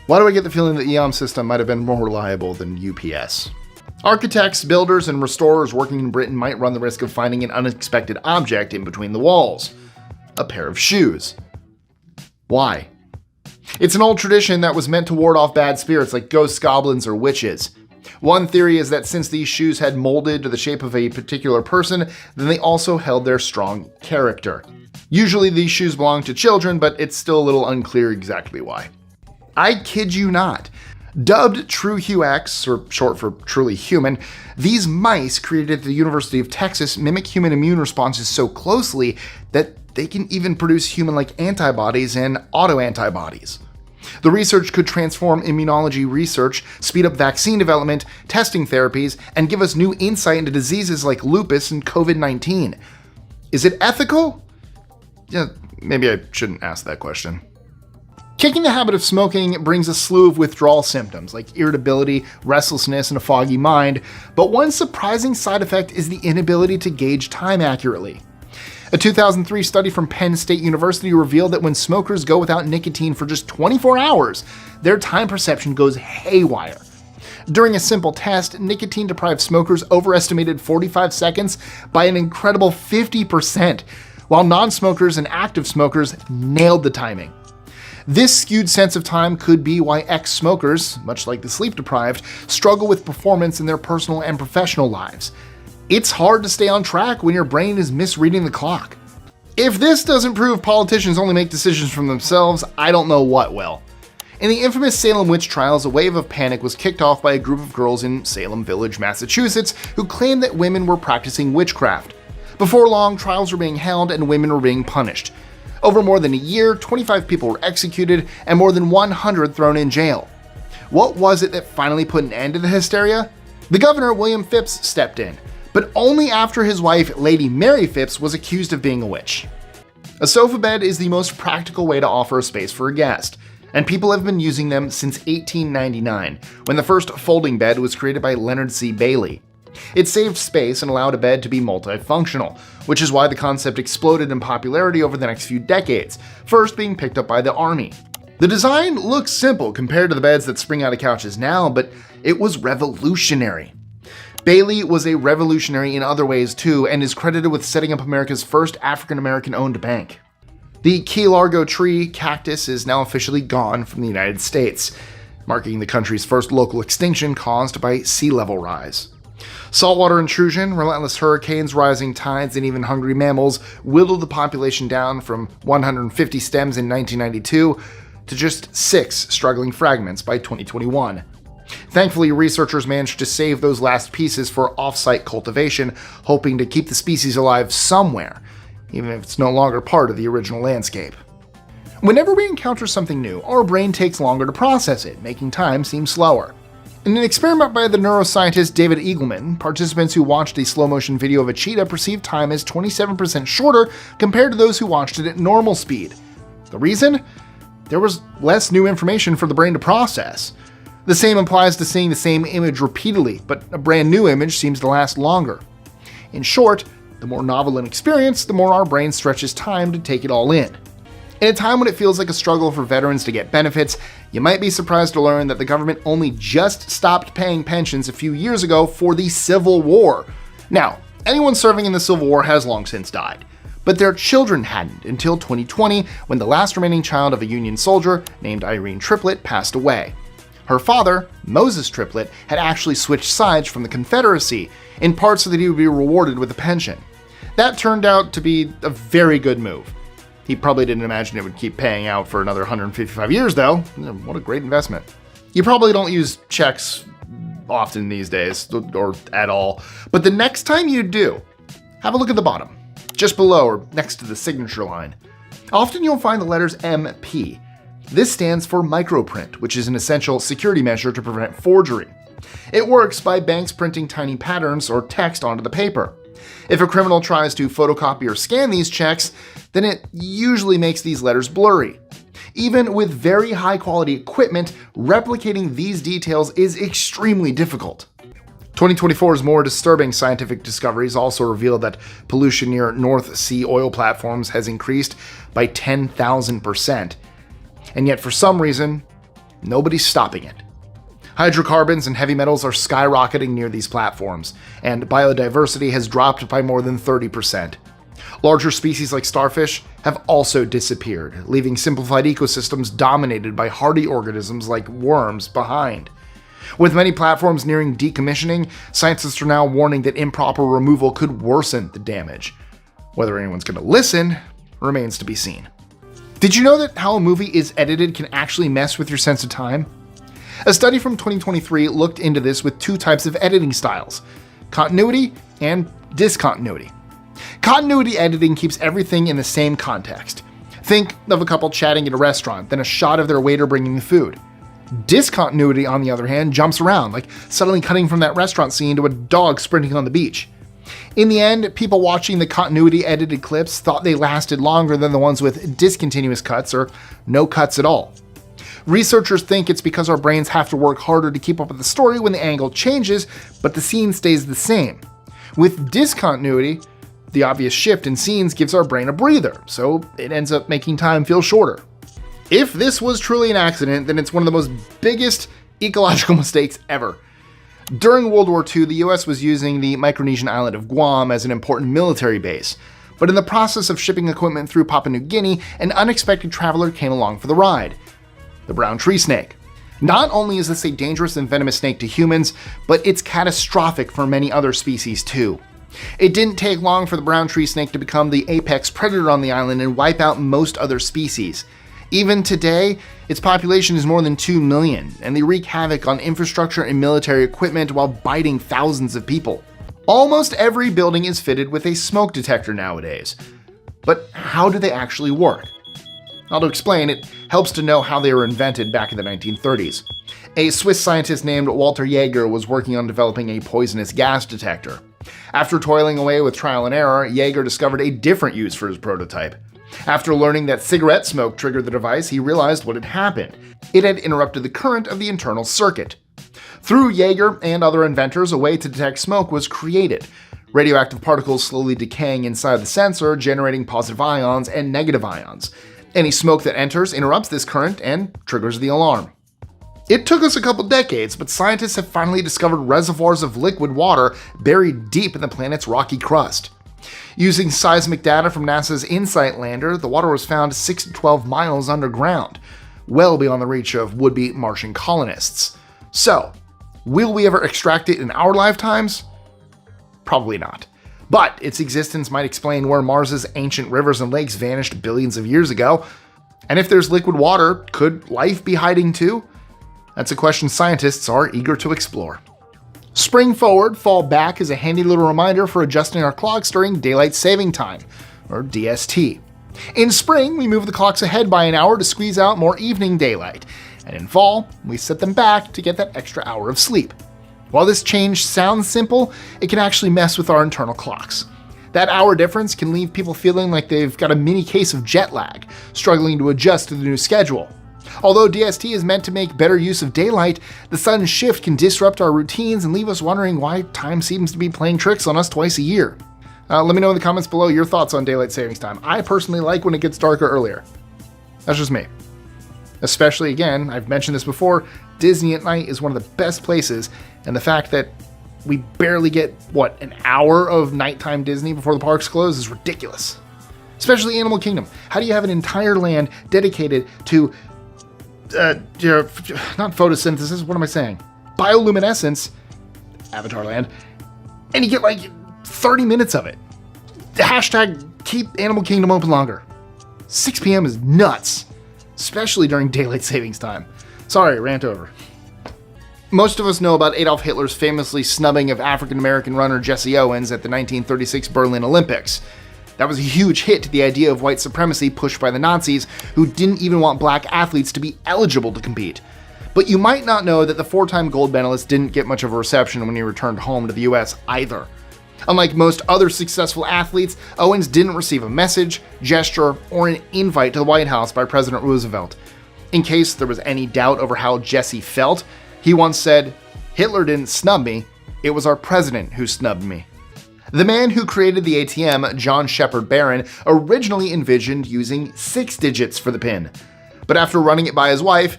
Speaker 1: Why do I get the feeling that the Yam system might have been more reliable than UPS? Architects, builders, and restorers working in Britain might run the risk of finding an unexpected object in between the walls. A pair of shoes. Why? It's an old tradition that was meant to ward off bad spirits like ghosts, goblins, or witches. One theory is that since these shoes had molded to the shape of a particular person, then they also held their strong character. Usually these shoes belong to children, but it's still a little unclear exactly why. I kid you not. Dubbed True HUX, or short for truly human, these mice created at the University of Texas mimic human immune responses so closely that they can even produce human-like antibodies and autoantibodies. The research could transform immunology research, speed up vaccine development, testing therapies, and give us new insight into diseases like lupus and COVID-19. Is it ethical? Yeah, maybe I shouldn't ask that question. Kicking the habit of smoking brings a slew of withdrawal symptoms like irritability, restlessness, and a foggy mind, but one surprising side effect is the inability to gauge time accurately. A 2003 study from Penn State University revealed that when smokers go without nicotine for just 24 hours, their time perception goes haywire. During a simple test, nicotine-deprived smokers overestimated 45 seconds by an incredible 50%, while non-smokers and active smokers nailed the timing. This skewed sense of time could be why ex-smokers, much like the sleep-deprived, struggle with performance in their personal and professional lives. It's hard to stay on track when your brain is misreading the clock. If this doesn't prove politicians only make decisions from themselves, I don't know what will. In the infamous Salem witch trials, a wave of panic was kicked off by a group of girls in Salem Village, Massachusetts, who claimed that women were practicing witchcraft. Before long, trials were being held and women were being punished. Over more than a year, 25 people were executed and more than 100 thrown in jail. What was it that finally put an end to the hysteria? The governor, William Phipps, stepped in, but only after his wife, Lady Mary Phipps, was accused of being a witch. A sofa bed is the most practical way to offer a space for a guest, and people have been using them since 1899, when the first folding bed was created by Leonard C. Bailey. It saved space and allowed a bed to be multifunctional, which is why the concept exploded in popularity over the next few decades, first being picked up by the Army. The design looks simple compared to the beds that spring out of couches now, but it was revolutionary. Bailey was a revolutionary in other ways too, and is credited with setting up America's first African-American owned bank. The Key Largo tree cactus is now officially gone from the United States, marking the country's first local extinction caused by sea level rise. Saltwater intrusion, relentless hurricanes, rising tides, and even hungry mammals whittled the population down from 150 stems in 1992 to just 6 struggling fragments by 2021. Thankfully, researchers managed to save those last pieces for off-site cultivation, hoping to keep the species alive somewhere, even if it's no longer part of the original landscape. Whenever we encounter something new, our brain takes longer to process it, making time seem slower. In an experiment by the neuroscientist David Eagleman, participants who watched a slow-motion video of a cheetah perceived time as 27% shorter compared to those who watched it at normal speed. The reason? There was less new information for the brain to process. The same applies to seeing the same image repeatedly, but a brand new image seems to last longer. In short, the more novel an experience, the more our brain stretches time to take it all in. In a time when it feels like a struggle for veterans to get benefits, you might be surprised to learn that the government only just stopped paying pensions a few years ago for the Civil War. Now, anyone serving in the Civil War has long since died, but their children hadn't until 2020, when the last remaining child of a Union soldier named Irene Triplett passed away. Her father, Moses Triplett, had actually switched sides from the Confederacy, in part so that he would be rewarded with a pension. That turned out to be a very good move. He probably didn't imagine it would keep paying out for another 155 years, though. What a great investment. You probably don't use checks often these days, or at all, but the next time you do, have a look at the bottom, just below or next to the signature line. Often you'll find the letters MP. This stands for microprint, which is an essential security measure to prevent forgery. It works by banks printing tiny patterns or text onto the paper. If a criminal tries to photocopy or scan these checks, then it usually makes these letters blurry. Even with very high quality equipment, replicating these details is extremely difficult. 2024's more disturbing scientific discoveries also revealed that pollution near North Sea oil platforms has increased by 10,000%. And yet for some reason, nobody's stopping it. Hydrocarbons and heavy metals are skyrocketing near these platforms, and biodiversity has dropped by more than 30%. Larger species like starfish have also disappeared, leaving simplified ecosystems dominated by hardy organisms like worms behind. With many platforms nearing decommissioning, scientists are now warning that improper removal could worsen the damage. Whether anyone's going to listen remains to be seen. Did you know that how a movie is edited can actually mess with your sense of time? A study from 2023 looked into this with 2 types of editing styles: continuity and discontinuity. Continuity editing keeps everything in the same context. Think of a couple chatting at a restaurant, then a shot of their waiter bringing the food. Discontinuity, on the other hand, jumps around, like suddenly cutting from that restaurant scene to a dog sprinting on the beach. In the end, people watching the continuity edited clips thought they lasted longer than the ones with discontinuous cuts or no cuts at all. Researchers think it's because our brains have to work harder to keep up with the story when the angle changes, but the scene stays the same. With discontinuity, the obvious shift in scenes gives our brain a breather, so it ends up making time feel shorter. If this was truly an accident, then it's one of the most biggest ecological mistakes ever. During World War II, the US was using the Micronesian island of Guam as an important military base, but in the process of shipping equipment through Papua New Guinea, an unexpected traveler came along for the ride: the brown tree snake. Not only is this a dangerous and venomous snake to humans, but it's catastrophic for many other species too. It didn't take long for the brown tree snake to become the apex predator on the island and wipe out most other species. Even today, its population is more than 2 million, and they wreak havoc on infrastructure and military equipment while biting thousands of people. Almost every building is fitted with a smoke detector nowadays. But how do they actually work? Now, to explain, it helps to know how they were invented back in the 1930s. A Swiss scientist named Walter Jaeger was working on developing a poisonous gas detector. After toiling away with trial and error, Jaeger discovered a different use for his prototype. After learning that cigarette smoke triggered the device, he realized what had happened. It had interrupted the current of the internal circuit. Through Jaeger and other inventors, a way to detect smoke was created. Radioactive particles slowly decaying inside the sensor, generating positive ions and negative ions. Any smoke that enters interrupts this current and triggers the alarm. It took us a couple decades, but scientists have finally discovered reservoirs of liquid water buried deep in the planet's rocky crust. Using seismic data from NASA's InSight lander, the water was found 6 to 12 miles underground, well beyond the reach of would-be Martian colonists. So, will we ever extract it in our lifetimes? Probably not. But its existence might explain where Mars's ancient rivers and lakes vanished billions of years ago. And if there's liquid water, could life be hiding too? That's a question scientists are eager to explore. Spring forward, fall back is a handy little reminder for adjusting our clocks during daylight saving time, or DST. In spring, we move the clocks ahead by an hour to squeeze out more evening daylight, and in fall, we set them back to get that extra hour of sleep. While this change sounds simple, it can actually mess with our internal clocks. That hour difference can leave people feeling like they've got a mini case of jet lag, struggling to adjust to the new schedule. Although DST is meant to make better use of daylight, the sudden shift can disrupt our routines and leave us wondering why time seems to be playing tricks on us twice a year. Let me know in the comments below your thoughts on daylight savings time. I personally like when it gets darker earlier. That's just me. Especially, again, I've mentioned this before, Disney at night is one of the best places, and the fact that we barely get, an hour of nighttime Disney before the parks close is ridiculous. Especially Animal Kingdom. How do you have an entire land dedicated to not photosynthesis, what am I saying? Bioluminescence, Avatar Land, and you get like 30 minutes of it. Hashtag keep Animal Kingdom open longer. 6 p.m. is nuts, especially during daylight savings time. Sorry, rant over. Most of us know about Adolf Hitler's famously snubbing of African-American runner Jesse Owens at the 1936 Berlin Olympics. That was a huge hit to the idea of white supremacy pushed by the Nazis, who didn't even want black athletes to be eligible to compete. But you might not know that the 4-time gold medalist didn't get much of a reception when he returned home to the US either. Unlike most other successful athletes, Owens didn't receive a message, gesture, or an invite to the White House by President Roosevelt. In case there was any doubt over how Jesse felt, he once said, "Hitler didn't snub me, it was our president who snubbed me." The man who created the ATM, John Shepard Barron, originally envisioned using 6 digits for the PIN. But after running it by his wife,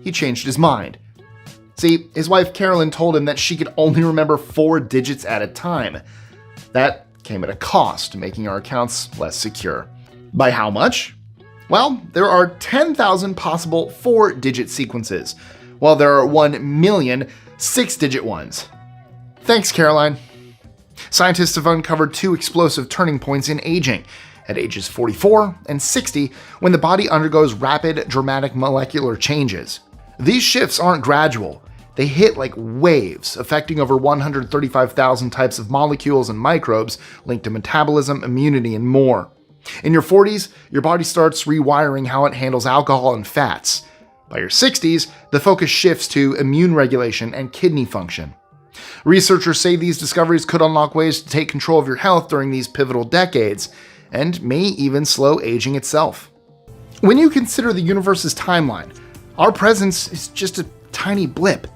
Speaker 1: he changed his mind. See, his wife Carolyn told him that she could only remember 4 digits at a time. That came at a cost, making our accounts less secure. By how much? Well, there are 10,000 possible 4-digit sequences, while there are 1 million 6-digit ones. Thanks, Caroline. Scientists have uncovered 2 explosive turning points in aging, at ages 44 and 60, when the body undergoes rapid, dramatic molecular changes. These shifts aren't gradual. They hit like waves, affecting over 135,000 types of molecules and microbes linked to metabolism, immunity, and more. In your 40s, your body starts rewiring how it handles alcohol and fats. By your 60s, the focus shifts to immune regulation and kidney function. Researchers say these discoveries could unlock ways to take control of your health during these pivotal decades, and may even slow aging itself. When you consider the universe's timeline, our presence is just a tiny blip.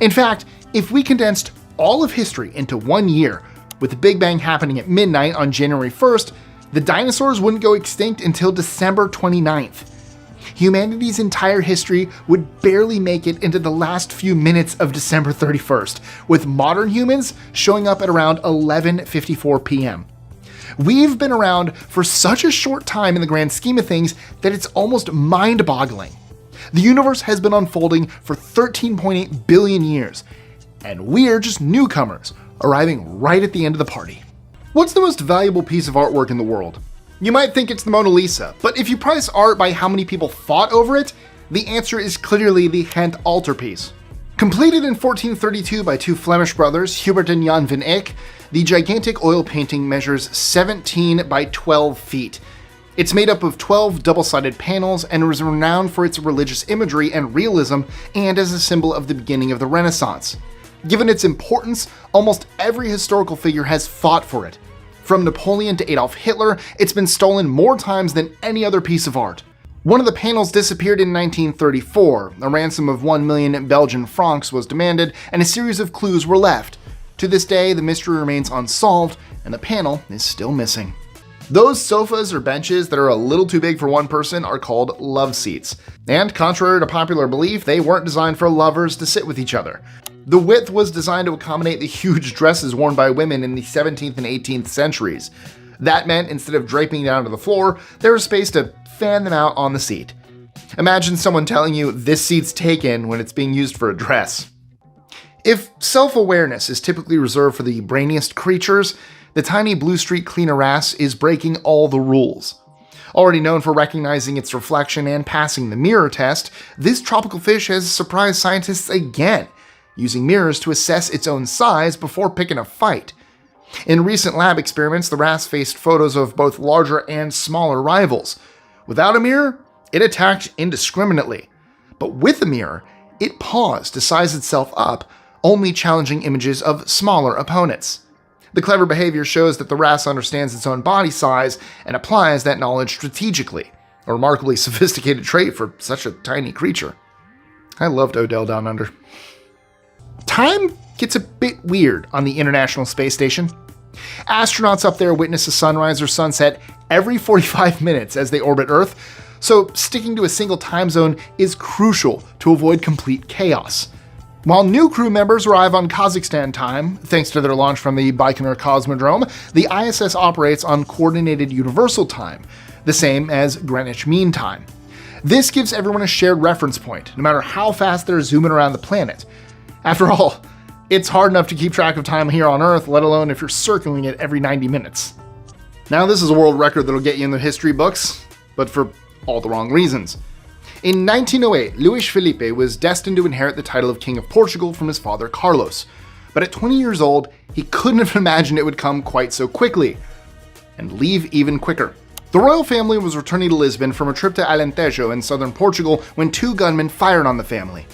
Speaker 1: In fact, if we condensed all of history into 1 year, with the Big Bang happening at midnight on January 1st, the dinosaurs wouldn't go extinct until December 29th. Humanity's entire history would barely make it into the last few minutes of December 31st, with modern humans showing up at around 11:54 p.m. We've been around for such a short time in the grand scheme of things that it's almost mind-boggling. The universe has been unfolding for 13.8 billion years, and we're just newcomers, arriving right at the end of the party. What's the most valuable piece of artwork in the world? You might think it's the Mona Lisa, but if you price art by how many people fought over it, the answer is clearly the Ghent Altarpiece. Completed in 1432 by 2 Flemish brothers, Hubert and Jan van Eyck, the gigantic oil painting measures 17 by 12 feet. It's made up of 12 double-sided panels and is renowned for its religious imagery and realism, and as a symbol of the beginning of the Renaissance. Given its importance, almost every historical figure has fought for it. From Napoleon to Adolf Hitler, it's been stolen more times than any other piece of art. One of the panels disappeared in 1934, a ransom of 1 million Belgian francs was demanded, and a series of clues were left. To this day, the mystery remains unsolved, and the panel is still missing. Those sofas or benches that are a little too big for one person are called love seats. And contrary to popular belief, they weren't designed for lovers to sit with each other. The width was designed to accommodate the huge dresses worn by women in the 17th and 18th centuries. That meant instead of draping down to the floor, there was space to fan them out on the seat. Imagine someone telling you this seat's taken when it's being used for a dress. If self-awareness is typically reserved for the brainiest creatures, the tiny blue streak cleaner wrasse is breaking all the rules. Already known for recognizing its reflection and passing the mirror test, this tropical fish has surprised scientists again, using mirrors to assess its own size before picking a fight. In recent lab experiments, the wrasse faced photos of both larger and smaller rivals. Without a mirror, it attacked indiscriminately. But with a mirror, it paused to size itself up, only challenging images of smaller opponents. The clever behavior shows that the wrasse understands its own body size and applies that knowledge strategically, a remarkably sophisticated trait for such a tiny creature. I loved Odell Down Under. Time gets a bit weird on the International Space Station. Astronauts up there witness a sunrise or sunset every 45 minutes as they orbit Earth, so sticking to a single time zone is crucial to avoid complete chaos. While new crew members arrive on Kazakhstan time, thanks to their launch from the Baikonur Cosmodrome, the ISS operates on Coordinated Universal Time, the same as Greenwich Mean Time. This gives everyone a shared reference point, no matter how fast they're zooming around the planet. After all, it's hard enough to keep track of time here on Earth, let alone if you're circling it every 90 minutes. Now, this is a world record that'll get you in the history books, but for all the wrong reasons. In 1908, Luís Filipe was destined to inherit the title of King of Portugal from his father Carlos. But at 20 years old, he couldn't have imagined it would come quite so quickly, and leave even quicker. The royal family was returning to Lisbon from a trip to Alentejo in southern Portugal when two gunmen fired on the family.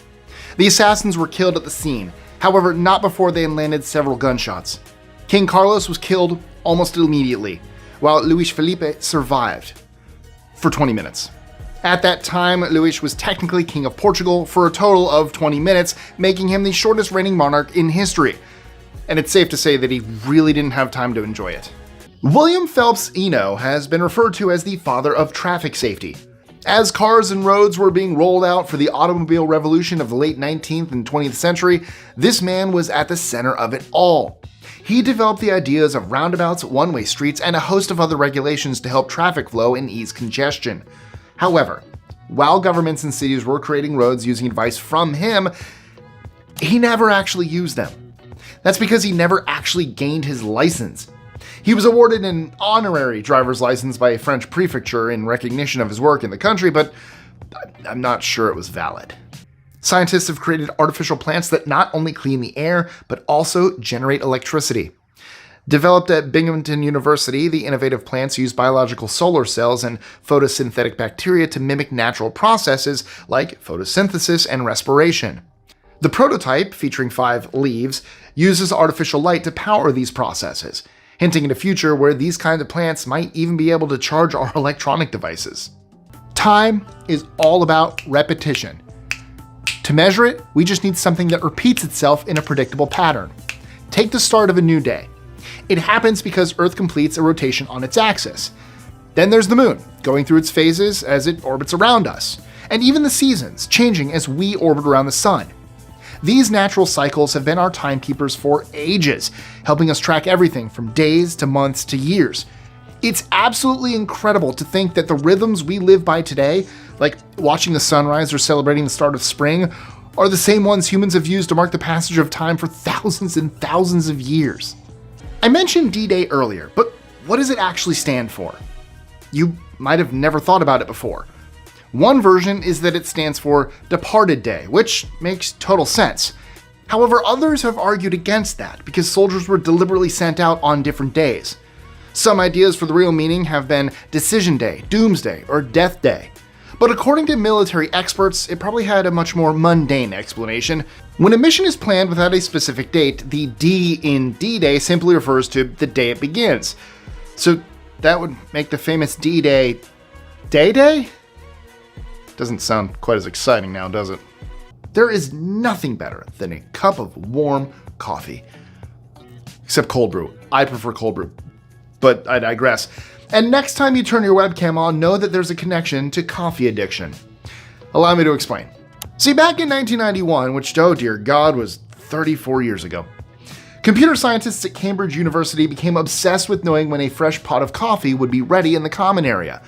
Speaker 1: The assassins were killed at the scene, however not before they had landed several gunshots. King Carlos was killed almost immediately, while Luís Filipe survived for 20 minutes. At that time, Luís was technically King of Portugal for a total of 20 minutes, making him the shortest reigning monarch in history. And it's safe to say that he really didn't have time to enjoy it. William Phelps Eno has been referred to as the father of traffic safety. As cars and roads were being rolled out for the automobile revolution of the late 19th and 20th century, this man was at the center of it all. He developed the ideas of roundabouts, one-way streets, and a host of other regulations to help traffic flow and ease congestion. However, while governments and cities were creating roads using advice from him, he never actually used them. That's because he never actually gained his license. He was awarded an honorary driver's license by a French prefecture in recognition of his work in the country, but I'm not sure it was valid. Scientists have created artificial plants that not only clean the air, but also generate electricity. Developed at Binghamton University, the innovative plants use biological solar cells and photosynthetic bacteria to mimic natural processes like photosynthesis and respiration. The prototype, featuring 5 leaves, uses artificial light to power these processes, hinting at a future where these kinds of plants might even be able to charge our electronic devices. Time is all about repetition. To measure it, we just need something that repeats itself in a predictable pattern. Take the start of a new day. It happens because Earth completes a rotation on its axis. Then there's the moon, going through its phases as it orbits around us, and even the seasons, changing as we orbit around the sun. These natural cycles have been our timekeepers for ages, helping us track everything from days to months to years. It's absolutely incredible to think that the rhythms we live by today, like watching the sunrise or celebrating the start of spring, are the same ones humans have used to mark the passage of time for thousands and thousands of years. I mentioned D-Day earlier, but what does it actually stand for? You might have never thought about it before. One version is that it stands for Departed Day, which makes total sense. However, others have argued against that because soldiers were deliberately sent out on different days. Some ideas for the real meaning have been Decision Day, Doomsday, or Death Day. But according to military experts, it probably had a much more mundane explanation. When a mission is planned without a specific date, the D in D-Day simply refers to the day it begins. So that would make the famous D-Day Day-Day? Doesn't sound quite as exciting now, does it? There is nothing better than a cup of warm coffee. Except cold brew. I prefer cold brew. But I digress. And next time you turn your webcam on, know that there's a connection to coffee addiction. Allow me to explain. See, back in 1991, which, oh dear God, was 34 years ago, computer scientists at Cambridge University became obsessed with knowing when a fresh pot of coffee would be ready in the common area.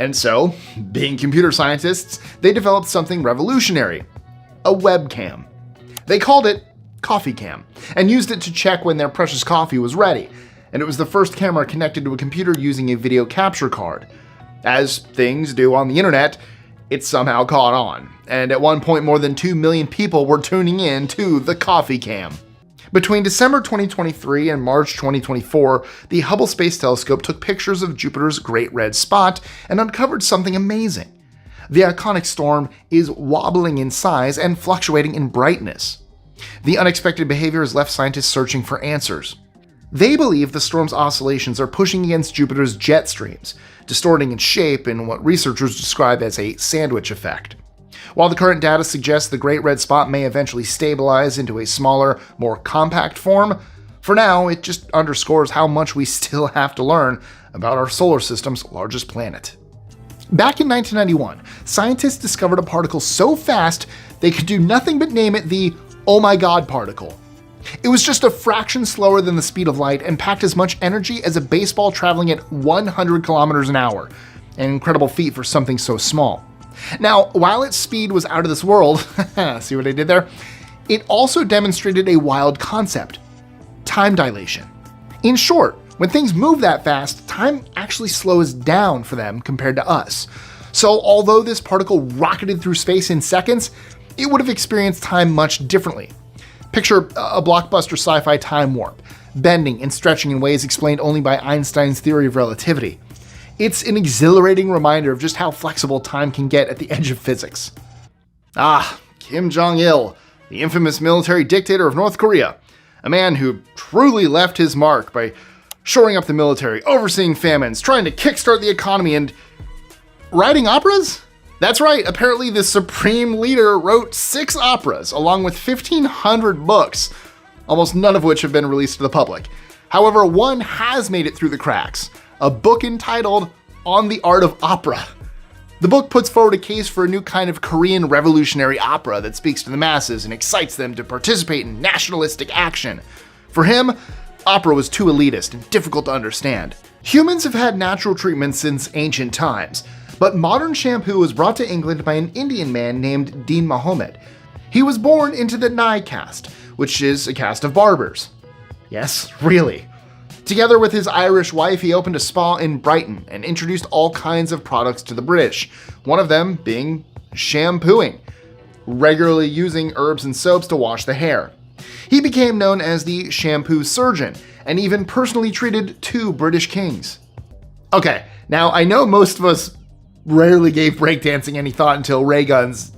Speaker 1: And so, being computer scientists, they developed something revolutionary: a webcam. They called it Coffee Cam, and used it to check when their precious coffee was ready. And it was the first camera connected to a computer using a video capture card. As things do on the internet, it somehow caught on, and at one point more than 2 million people were tuning in to the Coffee Cam. Between December 2023 and March 2024, the Hubble Space Telescope took pictures of Jupiter's Great Red Spot and uncovered something amazing. The iconic storm is wobbling in size and fluctuating in brightness. The unexpected behavior has left scientists searching for answers. They believe the storm's oscillations are pushing against Jupiter's jet streams, distorting its shape in what researchers describe as a sandwich effect. While the current data suggests the Great Red Spot may eventually stabilize into a smaller, more compact form, for now it just underscores how much we still have to learn about our solar system's largest planet. Back in 1991, scientists discovered a particle so fast they could do nothing but name it the "Oh my God" particle. It was just a fraction slower than the speed of light and packed as much energy as a baseball traveling at 100 kilometers an hour. An incredible feat for something so small. Now, while its speed was out of this world, see what I did there? It also demonstrated a wild concept: time dilation. In short, when things move that fast, time actually slows down for them compared to us. So although this particle rocketed through space in seconds, it would have experienced time much differently. Picture a blockbuster sci-fi time warp, bending and stretching in ways explained only by Einstein's theory of relativity. It's an exhilarating reminder of just how flexible time can get at the edge of physics. Kim Jong-il, the infamous military dictator of North Korea, a man who truly left his mark by shoring up the military, overseeing famines, trying to kickstart the economy, and writing operas? That's right, apparently the supreme leader wrote 6 operas, along with 1,500 books, almost none of which have been released to the public. However, one has made it through the cracks, a book entitled On the Art of Opera. The book puts forward a case for a new kind of Korean revolutionary opera that speaks to the masses and excites them to participate in nationalistic action. For him, opera was too elitist and difficult to understand. Humans have had natural treatments since ancient times, but modern shampoo was brought to England by an Indian man named Dean Mohammed. He was born into the Nye caste, which is a caste of barbers. Yes, really. Together with his Irish wife, he opened a spa in Brighton and introduced all kinds of products to the British, one of them being shampooing, regularly using herbs and soaps to wash the hair. He became known as the shampoo surgeon and even personally treated 2 British kings. Okay, now I know most of us rarely gave breakdancing any thought until ray guns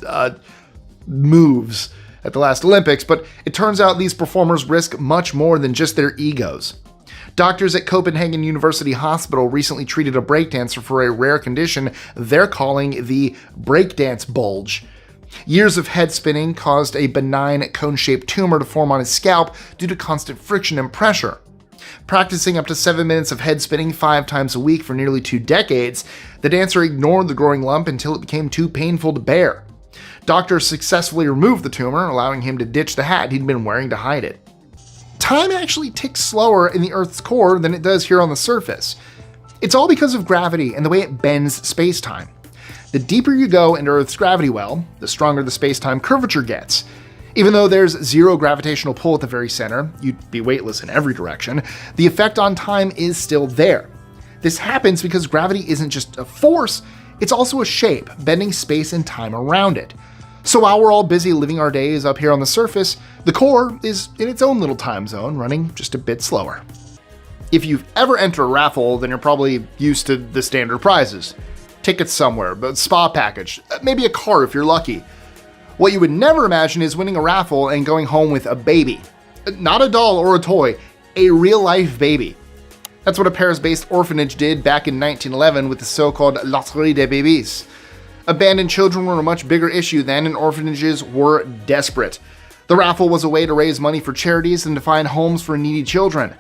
Speaker 1: moves at the last Olympics, but it turns out these performers risk much more than just their egos. Doctors at Copenhagen University Hospital recently treated a breakdancer for a rare condition they're calling the breakdance bulge. Years of head spinning caused a benign cone-shaped tumor to form on his scalp due to constant friction and pressure. Practicing up to 7 minutes of head spinning 5 times a week for nearly 2 decades, the dancer ignored the growing lump until it became too painful to bear. Doctors successfully removed the tumor, allowing him to ditch the hat he'd been wearing to hide it. Time actually ticks slower in the Earth's core than it does here on the surface. It's all because of gravity and the way it bends space-time. The deeper you go into Earth's gravity well, the stronger the space-time curvature gets. Even though there's zero gravitational pull at the very center, you'd be weightless in every direction, the effect on time is still there. This happens because gravity isn't just a force, it's also a shape, bending space and time around it. So while we're all busy living our days up here on the surface, the core is in its own little time zone, running just a bit slower. If you've ever entered a raffle, then you're probably used to the standard prizes. tickets somewhere, a spa package, maybe a car if you're lucky. What you would never imagine is winning a raffle and going home with a baby. Not a doll or a toy, a real-life baby. That's what a Paris-based orphanage did back in 1911 with the so-called Loterie des Bébés. Abandoned children were a much bigger issue then, and orphanages were desperate. The raffle was a way to raise money for charities and to find homes for needy children.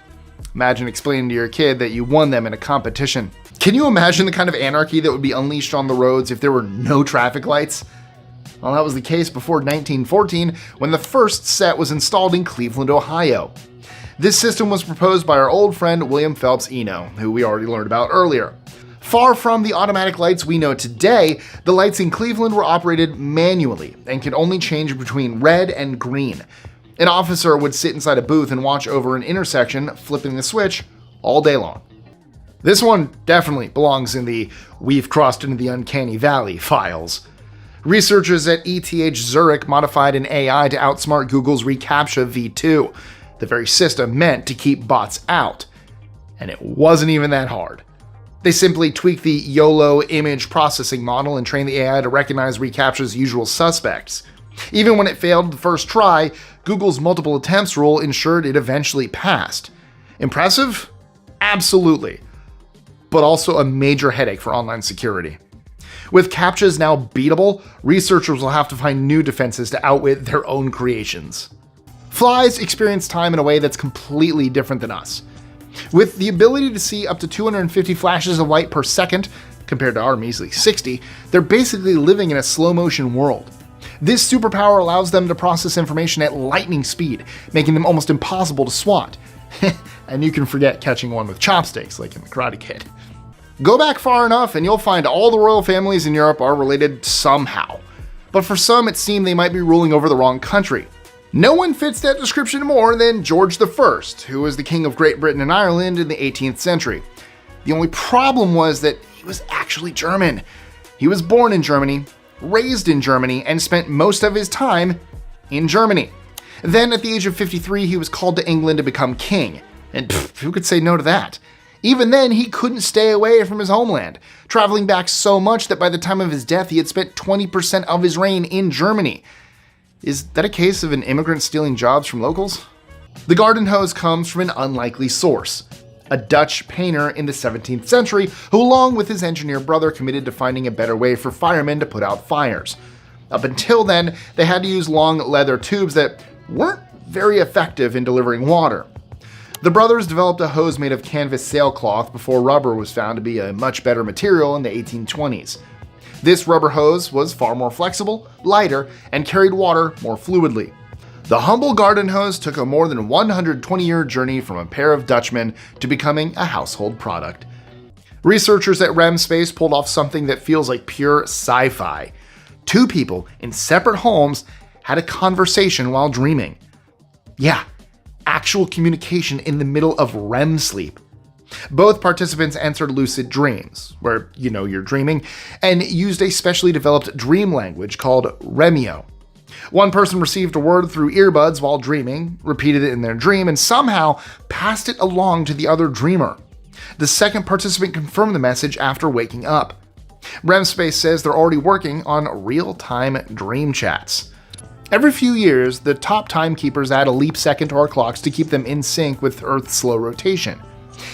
Speaker 1: Imagine explaining to your kid that you won them in a competition. Can you imagine the kind of anarchy that would be unleashed on the roads if there were no traffic lights? Well, that was the case before 1914, when the first set was installed in Cleveland, Ohio. This system was proposed by our old friend William Phelps Eno, who we already learned about earlier. Far from the automatic lights we know today, the lights in Cleveland were operated manually and could only change between red and green. An officer would sit inside a booth and watch over an intersection, flipping the switch all day long. This one definitely belongs in the "we've crossed into the uncanny valley" files. Researchers at ETH Zurich modified an AI to outsmart Google's reCAPTCHA v2, the very system meant to keep bots out. And it wasn't even that hard. They simply tweaked the YOLO image processing model and trained the AI to recognize reCAPTCHA's usual suspects. Even when it failed the first try, Google's multiple attempts rule ensured it eventually passed. Impressive? Absolutely. But also a major headache for online security. With CAPTCHAs now beatable, researchers will have to find new defenses to outwit their own creations. Flies experience time in a way that's completely different than us. With the ability to see up to 250 flashes of light per second, compared to our measly 60, they're basically living in a slow-motion world. This superpower allows them to process information at lightning speed, making them almost impossible to swat. And you can forget catching one with chopsticks, like in The Karate Kid. Go back far enough and you'll find all the royal families in Europe are related somehow. But for some, it seemed they might be ruling over the wrong country. No one fits that description more than George I, who was the king of Great Britain and Ireland in the 18th century. The only problem was that he was actually German. He was born in Germany, raised in Germany, and spent most of his time in Germany. Then, at the age of 53, he was called to England to become king. And who could say no to that? Even then, he couldn't stay away from his homeland, traveling back so much that by the time of his death, he had spent 20% of his reign in Germany. Is that a case of an immigrant stealing jobs from locals? The garden hose comes from an unlikely source. A Dutch painter in the 17th century who, along with his engineer brother, committed to finding a better way for firemen to put out fires. Up until then, they had to use long leather tubes that weren't very effective in delivering water. The brothers developed a hose made of canvas sailcloth before rubber was found to be a much better material in the 1820s. This rubber hose was far more flexible, lighter, and carried water more fluidly. The humble garden hose took a more than 120-year journey from a pair of Dutchmen to becoming a household product. Researchers at REM Space pulled off something that feels like pure sci-fi. Two people in separate homes had a conversation while dreaming. Yeah, actual communication in the middle of REM sleep. Both participants entered lucid dreams, where you're dreaming, and used a specially developed dream language called Remio. One person received a word through earbuds while dreaming, repeated it in their dream, and somehow passed it along to the other dreamer. The second participant confirmed the message after waking up. REM Space says they're already working on real-time dream chats. Every few years, the top timekeepers add a leap second to our clocks to keep them in sync with Earth's slow rotation.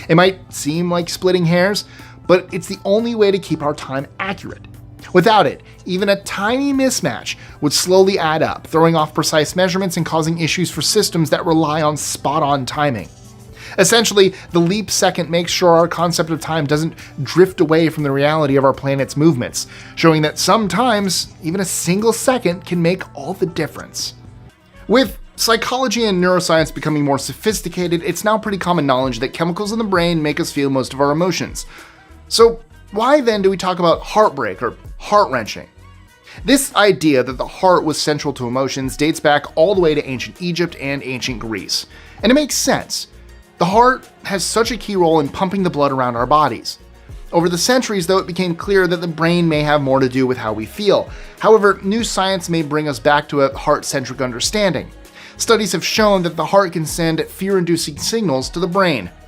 Speaker 1: It might seem like splitting hairs, but it's the only way to keep our time accurate. Without it, even a tiny mismatch would slowly add up, throwing off precise measurements and causing issues for systems that rely on spot-on timing. Essentially, the leap second makes sure our concept of time doesn't drift away from the reality of our planet's movements, showing that sometimes even a single second can make all the difference. With psychology and neuroscience becoming more sophisticated, it's now pretty common knowledge that chemicals in the brain make us feel most of our emotions. So why then do we talk about heartbreak or heart-wrenching? This idea that the heart was central to emotions dates back all the way to ancient Egypt and ancient Greece. And it makes sense. The heart has such a key role in pumping the blood around our bodies. Over the centuries, though, it became clear that the brain may have more to do with how we feel. However, new science may bring us back to a heart-centric understanding. Studies have shown that the heart can send fear-inducing signals to the brain.